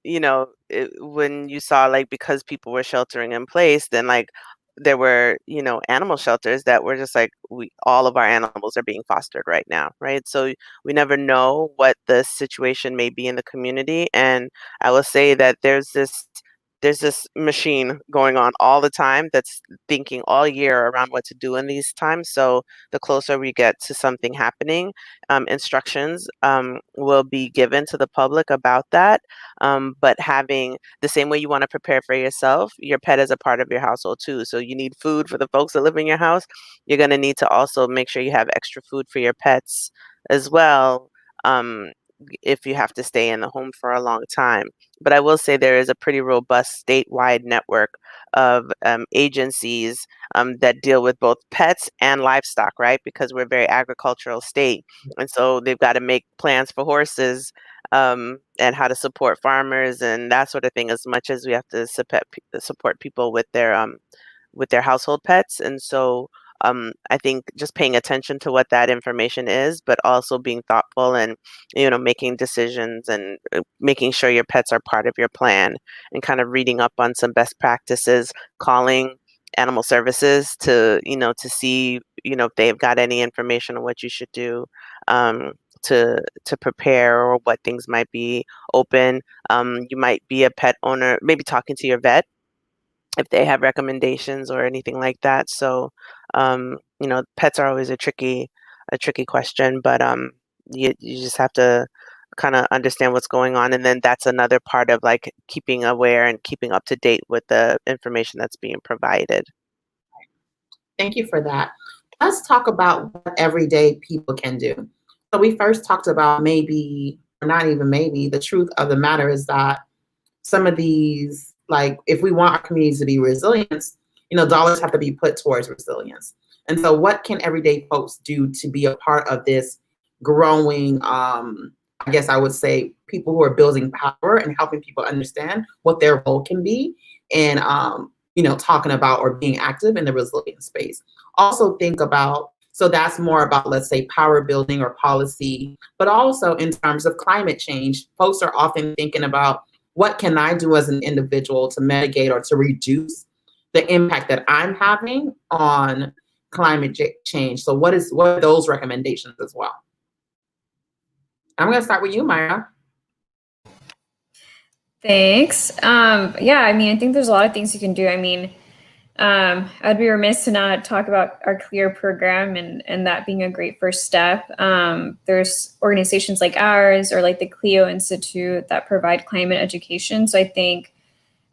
you know, when you saw, like, because people were sheltering in place, then like there were, you know, animal shelters that were just like, all of our animals are being fostered right now, right? So we never know what the situation may be in the community. And I will say that there's this machine going on all the time that's thinking all year around what to do in these times. So the closer we get to something happening, instructions will be given to the public about that. But having the same way you want to prepare for yourself, your pet is a part of your household too. So you need food for the folks that live in your house. You're going to need to also make sure you have extra food for your pets as well. If you have to stay in the home for a long time. But I will say there is a pretty robust statewide network of agencies that deal with both pets and livestock, right? Because we're a very agricultural state. And so they've got to make plans for horses and how to support farmers and that sort of thing, as much as we have to support people with their household pets. And so I think just paying attention to what that information is, but also being thoughtful and, you know, making decisions and making sure your pets are part of your plan, and kind of reading up on some best practices, calling animal services to, you know, to see, you know, if they've got any information on what you should do to prepare, or what things might be open. You might be a pet owner, maybe talking to your vet if they have recommendations or anything like that. So, you know, pets are always a tricky question, but you just have to kind of understand what's going on, and then that's another part of like keeping aware and keeping up to date with the information that's being provided. Thank you for that. Let's talk about what everyday people can do. So we first talked about maybe, or not even maybe, the truth of the matter is that some of these, like, if we want our communities to be resilient, dollars have to be put towards resilience. And so what can everyday folks do to be a part of this growing, I guess I would say, people who are building power and helping people understand what their role can be in, talking about or being active in the resilience space. Also think about, so that's more about, let's say, power building or policy, but also in terms of climate change, folks are often thinking about, what can I do as an individual to mitigate or to reduce the impact that I'm having on climate change? So what are those recommendations as well? I'm going to start with you, Myra. Thanks. Yeah, I mean, I think there's a lot of things you can do. I mean, I'd be remiss to not talk about our CLEAR program and that being a great first step. There's organizations like ours or like the Clio Institute that provide climate education. So I think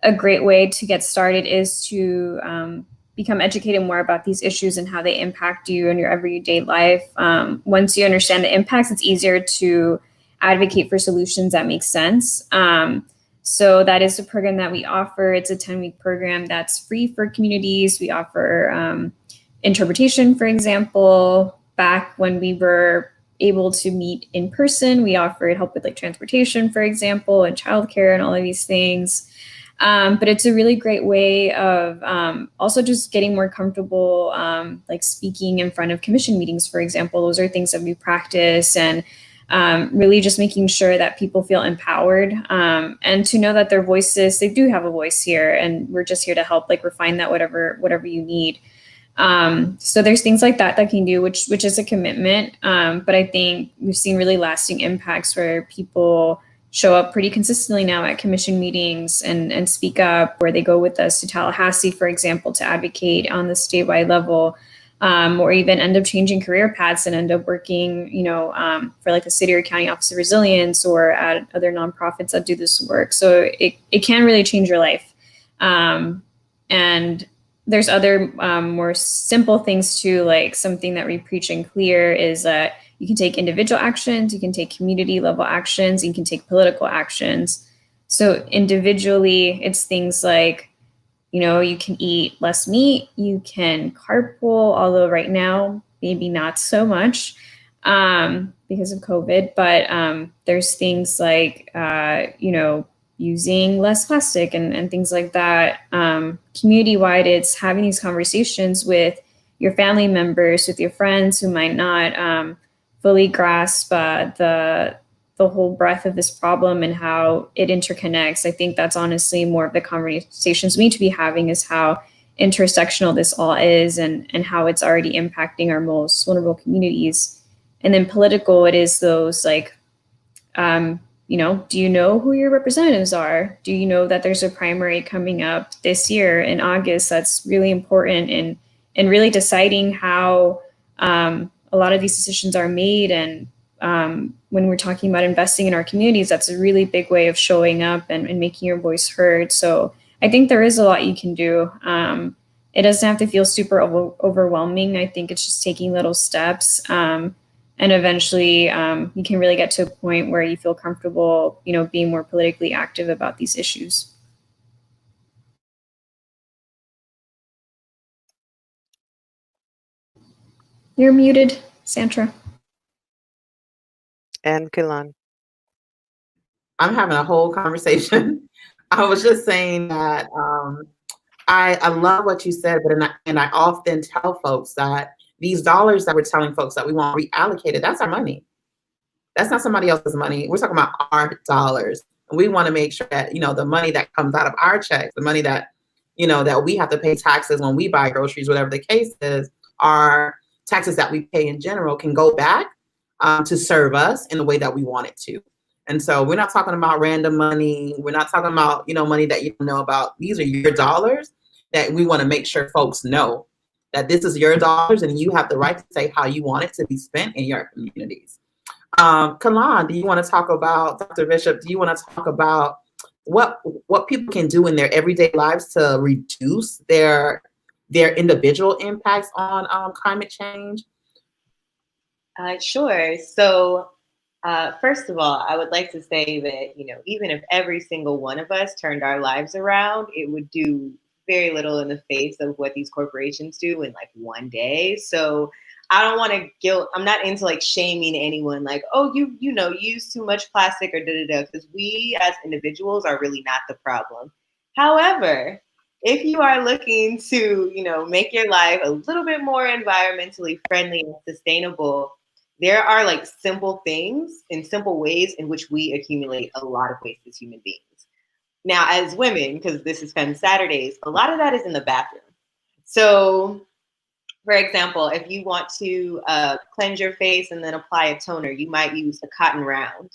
a great way to get started is to become educated more about these issues and how they impact you in your everyday life. Once you understand the impacts, it's easier to advocate for solutions that make sense. So that is a program that we offer. It's a 10-week program that's free for communities. We offer interpretation, for example. Back when we were able to meet in person, we offered help with like transportation, for example, and childcare and all of these things. But it's a really great way of also just getting more comfortable, like speaking in front of commission meetings, for example. Those are things that we practice, and really just making sure that people feel empowered and to know that their voices, they do have a voice here, and we're just here to help like refine that whatever you need. So there's things like that can do, which is a commitment. But I think we've seen really lasting impacts where people show up pretty consistently now at commission meetings and speak up, where they go with us to Tallahassee, for example, to advocate on the statewide level, or even end up changing career paths and end up working, for like the city or county office of resilience or at other nonprofits that do this work. So it can really change your life. And there's other more simple things too, like something that we preach in CLEAR is that you can take individual actions, you can take community level actions, you can take political actions. So individually, it's things like, you can eat less meat, you can carpool, although right now, maybe not so much because of COVID, but there's things like, using less plastic and things like that. Community-wide, it's having these conversations with your family members, with your friends who might not fully grasp the whole breadth of this problem and how it interconnects. I think that's honestly more of the conversations we need to be having, is how intersectional this all is and how it's already impacting our most vulnerable communities. And then political, it is those like, do you know who your representatives are? Do you know that there's a primary coming up this year in August? That's really important in really deciding how a lot of these decisions are made. And when we're talking about investing in our communities, that's a really big way of showing up and making your voice heard. So I think there is a lot you can do. It doesn't have to feel super overwhelming. I think it's just taking little steps. And eventually you can really get to a point where you feel comfortable, being more politically active about these issues. You're muted, Sandra. And Kilan. I'm having a whole conversation. I was just saying that I love what you said, but I often tell folks that these dollars that we're telling folks that we want reallocated, that's our money. That's not somebody else's money. We're talking about our dollars. And we want to make sure that, the money that comes out of our checks, the money that, that we have to pay taxes when we buy groceries, whatever the case is, our taxes that we pay in general can go back to serve us in the way that we want it to. And so we're not talking about random money. We're not talking about, money that you don't know about. These are your dollars that we want to make sure folks know that this is your dollars and you have the right to say how you want it to be spent in your communities. Kalan, do you want to talk about, Dr. Bishop, do you want to talk about what people can do in their everyday lives to reduce their individual impacts on climate change? Sure. So first of all, I would like to say that, even if every single one of us turned our lives around, it would do very little in the face of what these corporations do in like one day. So I don't want to guilt. I'm not into like shaming anyone like, oh, you know, use too much plastic or da da da, because we as individuals are really not the problem. However, if you are looking to, you know, make your life a little bit more environmentally friendly and sustainable, there are like simple things and simple ways in which we accumulate a lot of waste as human beings. Now, as women, because this is Femme Saturdays, a lot of that is in the bathroom. So, for example, if you want to cleanse your face and then apply a toner, you might use a cotton round.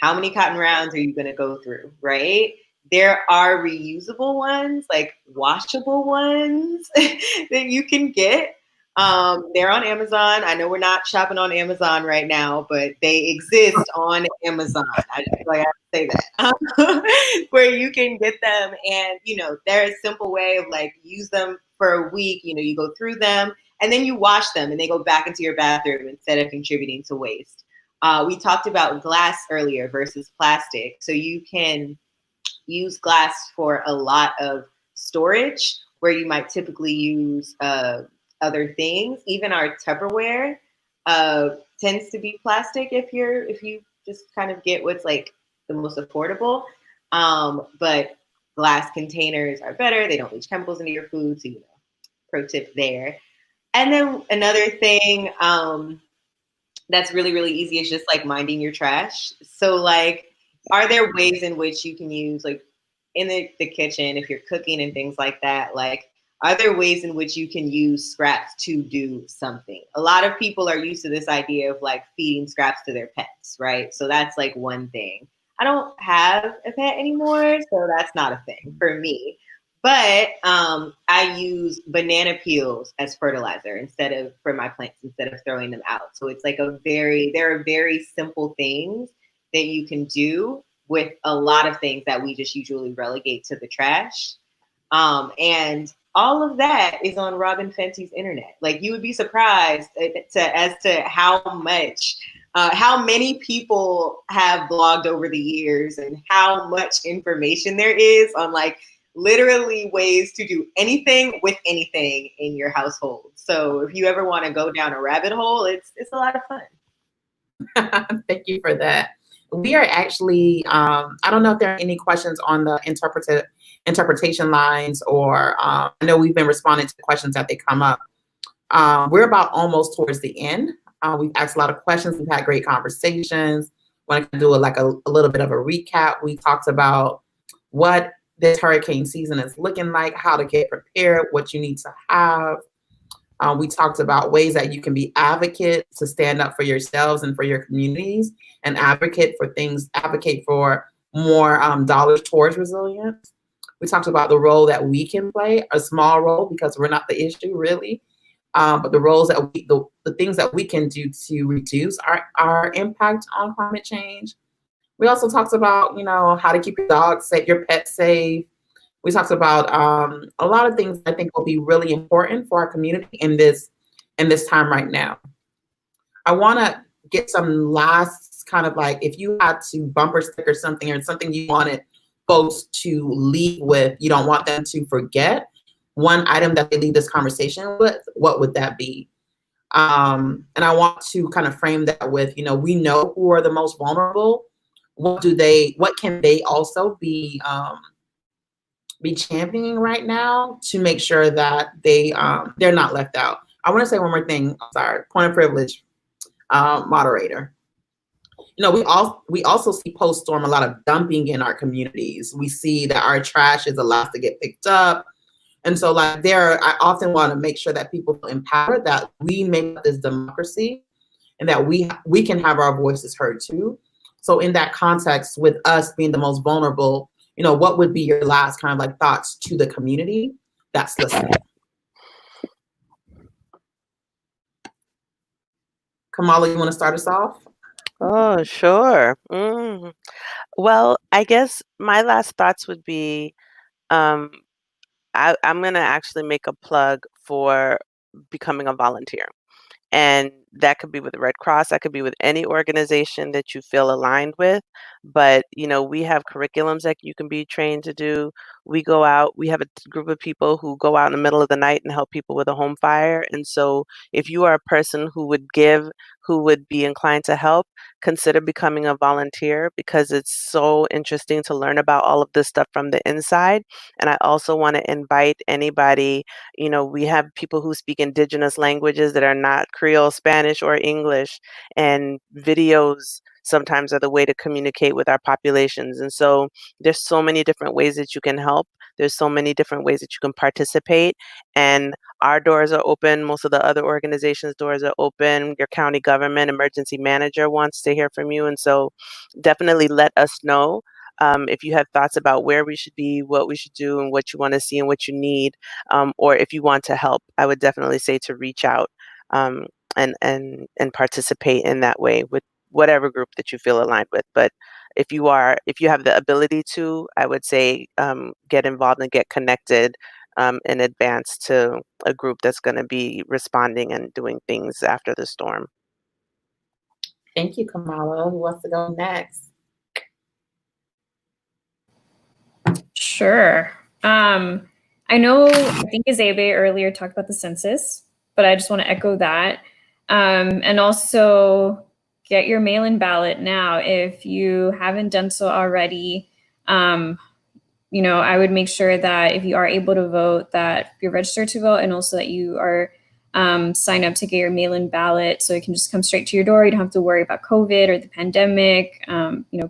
How many cotton rounds are you going to go through, right? There are reusable ones, like washable ones that you can get. They're on Amazon. I know we're not shopping on Amazon right now, but they exist on Amazon. I just feel like I have to say that. Where you can get them, and you know, there's a simple way of like use them for a week. You know, you go through them and then you wash them, and they go back into your bathroom instead of contributing to waste. We talked about glass earlier versus plastic. So you can use glass for a lot of storage where you might typically use other things. Even our Tupperware tends to be plastic if you just kind of get what's like the most affordable. But glass containers are better. They don't leach chemicals into your food. So, you know, pro tip there. And then another thing that's really, really easy is just like minding your trash. So like, are there ways in which you can use like in the kitchen, if you're cooking and things like that, like, are there ways in which you can use scraps to do something? A lot of people are used to this idea of like feeding scraps to their pets, right? So that's like one thing. I don't have a pet anymore, so that's not a thing for me. But I use banana peels as fertilizer for my plants instead of throwing them out. So it's like there are very simple things that you can do with a lot of things that we just usually relegate to the trash. And all of that is on Robin Fenty's internet. Like, you would be surprised as to how much, how many people have blogged over the years and how much information there is on like literally ways to do anything with anything in your household. So if you ever want to go down a rabbit hole, it's a lot of fun. Thank you for that. We are actually, I don't know if there are any questions on the interpretation lines, or I know we've been responding to questions that they come up. We're about almost towards the end. We've asked a lot of questions. We've had great conversations. Want to do a little bit of a recap. We talked about what this hurricane season is looking like, how to get prepared, what you need to have. We talked about ways that you can be advocates to stand up for yourselves and for your communities, and advocate for more dollars towards resilience. We talked about the role that we can play, a small role because we're not the issue really, but the roles that the things that we can do to reduce our impact on climate change. We also talked about, you know, how to keep your dog safe, your pet safe. We talked about a lot of things I think will be really important for our community in this time right now. I want to get some last kind of like, if you had to bumper sticker something or something you wanted folks to leave with, you don't want them to forget, one item that they leave this conversation with, what would that be? And I want to kind of frame that with, you know, we know who are the most vulnerable. What can they also be championing right now to make sure that they're not left out? I want to say one more thing. I'm sorry, point of privilege, moderator. You know, we also see post-storm a lot of dumping in our communities. We see that our trash is allowed to get picked up. And so like I often want to make sure that people feel empowered, that we make this democracy and that we can have our voices heard too. So in that context, with us being the most vulnerable, you know, what would be your last kind of like thoughts to the community that's listening? Kamala, you want to start us off? Oh, sure. Well, I guess my last thoughts would be, I'm going to actually make a plug for becoming a volunteer. And that could be with the Red Cross, that could be with any organization that you feel aligned with. But, we have curriculums that you can be trained to do. We go out, we have a group of people who go out in the middle of the night and help people with a home fire. And so if you are a person who would give, who would be inclined to help, consider becoming a volunteer, because it's so interesting to learn about all of this stuff from the inside. And I also want to invite anybody, we have people who speak indigenous languages that are not Creole, Spanish, or English, and videos sometimes are the way to communicate with our populations. And so there's so many different ways that you can help. There's so many different ways that you can participate. And our doors are open. Most of the other organizations' doors are open. Your county government emergency manager wants to hear from you. And so definitely let us know. If you have thoughts about where we should be, what we should do, and what you want to see and what you need, or if you want to help, I would definitely say to reach out and participate in that way with whatever group that you feel aligned with. But if you have the ability to, I would say get involved and get connected in advance to a group that's going to be responding and doing things after the storm. Thank you, Kamala. Who wants to go next? Sure. I think Azabe earlier talked about the census, but I just want to echo that. And also get your mail-in ballot now. If you haven't done so already, I would make sure that if you are able to vote, that you're registered to vote, and also that you are signed up to get your mail-in ballot, so it can just come straight to your door. You don't have to worry about COVID or the pandemic.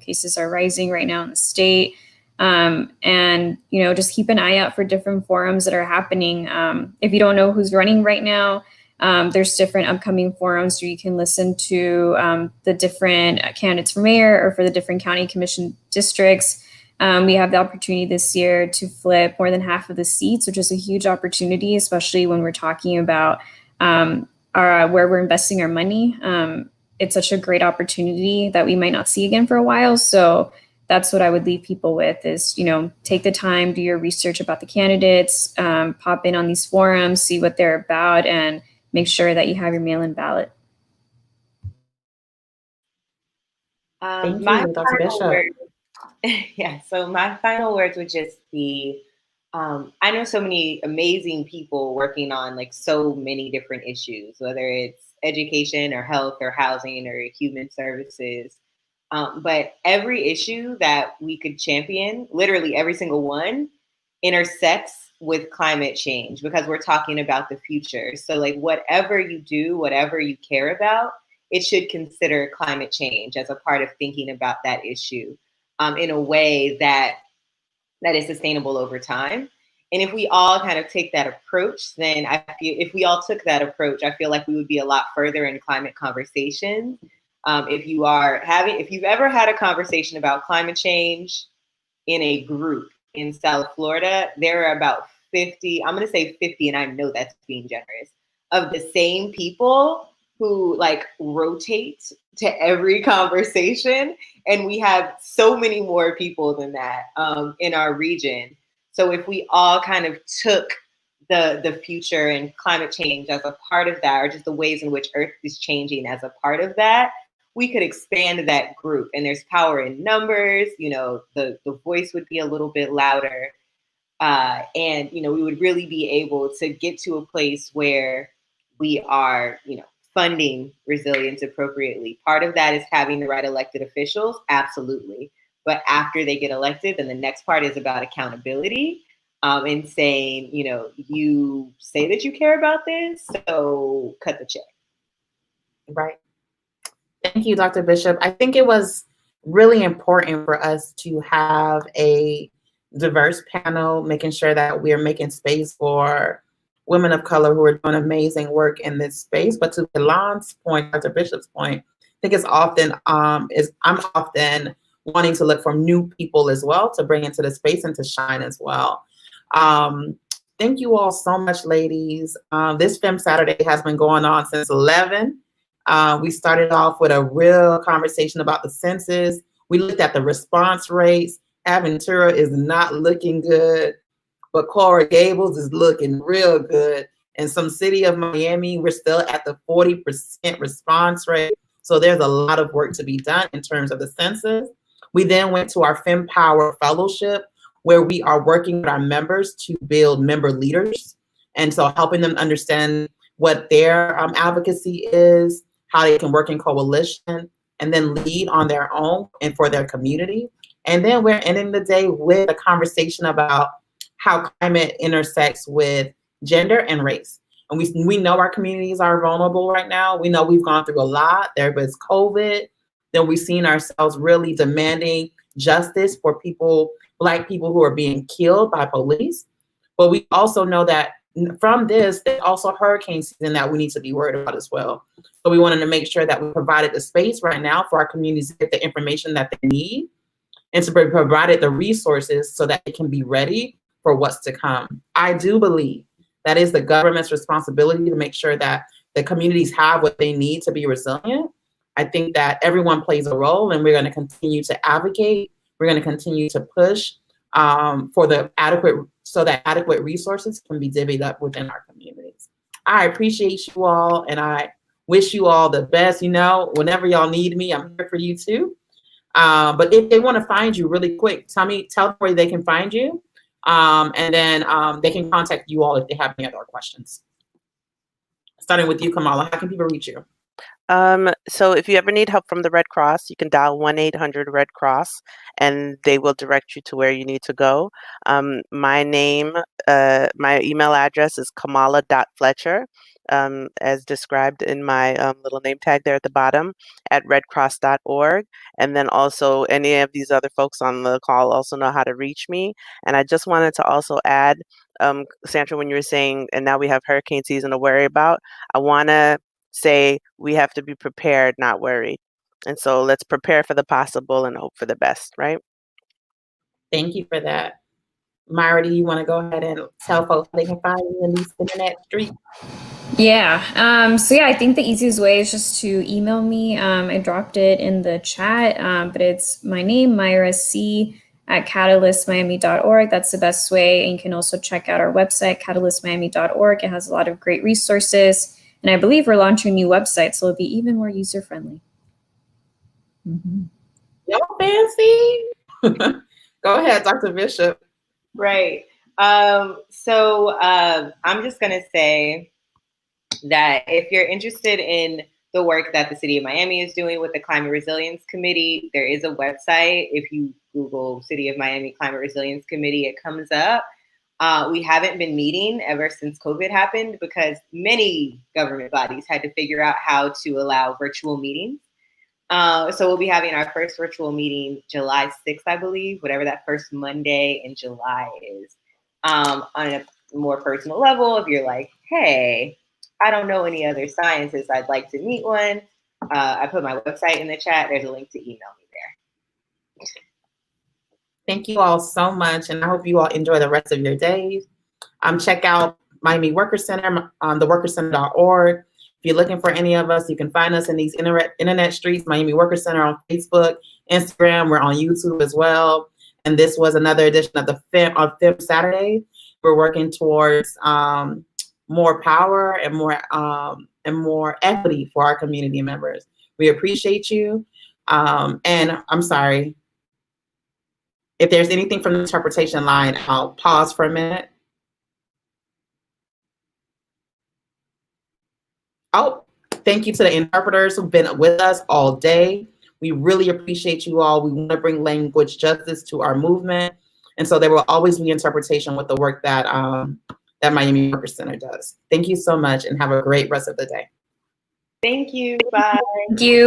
Cases are rising right now in the state. And just keep an eye out for different forums that are happening. If you don't know who's running right now, there's different upcoming forums where you can listen to the different candidates for mayor or for the different county commission districts. We have the opportunity this year to flip more than half of the seats, which is a huge opportunity, especially when we're talking about where we're investing our money. It's such a great opportunity that we might not see again for a while. So that's what I would leave people with is, take the time, do your research about the candidates, pop in on these forums, see what they're about, and make sure that you have your mail-in ballot. Thank you, Dr. Bishop. Yeah, so my final words would just be, I know so many amazing people working on like so many different issues, whether it's education or health or housing or human services. But every issue that we could champion, literally every single one, intersects with climate change because we're talking about the future. So like whatever you do, whatever you care about, it should consider climate change as a part of thinking about that issue in a way that is sustainable over time. And if we all kind of take that approach, then I feel if we all took that approach, I feel like we would be a lot further in climate conversations. If you've ever had a conversation about climate change in a group in South Florida, there are about 50, I'm going to say 50, and I know that's being generous, of the same people who like rotate to every conversation. And we have so many more people than that in our region. So if we all kind of took the future and climate change as a part of that, or just the ways in which Earth is changing as a part of that, we could expand that group. And there's power in numbers, the voice would be a little bit louder. And, we would really be able to get to a place where we are, funding resilience appropriately. Part of that is having the right elected officials, absolutely. But after they get elected, then the next part is about accountability and saying, you say that you care about this, so cut the check. Right. Thank you, Dr. Bishop. I think it was really important for us to have a diverse panel, making sure that we're making space for women of color who are doing amazing work in this space. But to Elon's point, Dr. Bishop's point, I think it's often I'm often wanting to look for new people as well to bring into the space and to shine as well. Thank you all so much, ladies. This Femme Saturday has been going on since 11. We started off with a real conversation about the census. We looked at the response rates. Aventura is not looking good, but Coral Gables is looking real good. In some city of Miami, we're still at the 40% response rate. So there's a lot of work to be done in terms of the census. We then went to our FemPower Fellowship, where we are working with our members to build member leaders. And so helping them understand what their advocacy is, how they can work in coalition, and then lead on their own and for their community. And then we're ending the day with a conversation about how climate intersects with gender and race. And we know our communities are vulnerable right now. We know we've gone through a lot. There was COVID. Then we've seen ourselves really demanding justice for people, Black people who are being killed by police. But we also know that from this, there's also hurricane season that we need to be worried about as well. So we wanted to make sure that we provided the space right now for our communities to get the information that they need and to provided the resources so that they can be ready for what's to come. I do believe that is the government's responsibility to make sure that the communities have what they need to be resilient. I think that everyone plays a role, and we're going to continue to advocate. We're going to continue to push for the adequate resources can be divvied up within our communities. I appreciate you all, and I wish you all the best. You know, whenever y'all need me, I'm here for you too. But if they want to find you really quick, tell them where they can find you. And then they can contact you all if they have any other questions. Starting with you, Kamala, how can people reach you? So if you ever need help from the Red Cross, you can dial 1-800-RED-CROSS and they will direct you to where you need to go. My email address is kamala.fletcher, as described in my little name tag there at the bottom, at redcross.org. And then also any of these other folks on the call also know how to reach me. And I just wanted to also add, Sandra, when you were saying, and now we have hurricane season to worry about, I want to say we have to be prepared, not worried. And so let's prepare for the possible and hope for the best, right? Thank you for that. Myra, do you want to go ahead and tell folks how they can find you in these internet streets? Yeah. So yeah, I think the easiest way is just to email me. I dropped it in the chat, but it's my name, Myra C, at catalystmiami.org. That's the best way. And you can also check out our website, catalystmiami.org. It has a lot of great resources. And I believe we're launching a new website, so it'll be even more user-friendly. Mm-hmm. Y'all fancy? Go ahead, Dr. Bishop. Right. So I'm just going to say that if you're interested in the work that the City of Miami is doing with the Climate Resilience Committee, there is a website. If you Google City of Miami Climate Resilience Committee, it comes up. We haven't been meeting ever since COVID happened because many government bodies had to figure out how to allow virtual meetings. So we'll be having our first virtual meeting July 6th, I believe, whatever that first Monday in July is. On a more personal level, if you're like, hey, I don't know any other scientists, I'd like to meet one. I put my website in the chat. There's a link to email me there. Thank you all so much, and I hope you all enjoy the rest of your days. Check out Miami Worker Center on theworkercenter.org. If you're looking for any of us, you can find us in these internet streets, Miami Worker Center on Facebook, Instagram. We're on YouTube as well. And this was another edition of the Fem Saturday. We're working towards more power and more equity for our community members. We appreciate you. And I'm sorry. If there's anything from the interpretation line, I'll pause for a minute. Oh, thank you to the interpreters who've been with us all day. We really appreciate you all. We want to bring language justice to our movement. And so there will always be interpretation with the work that, that Miami Worker Center does. Thank you so much and have a great rest of the day. Thank you. Bye. Thank you.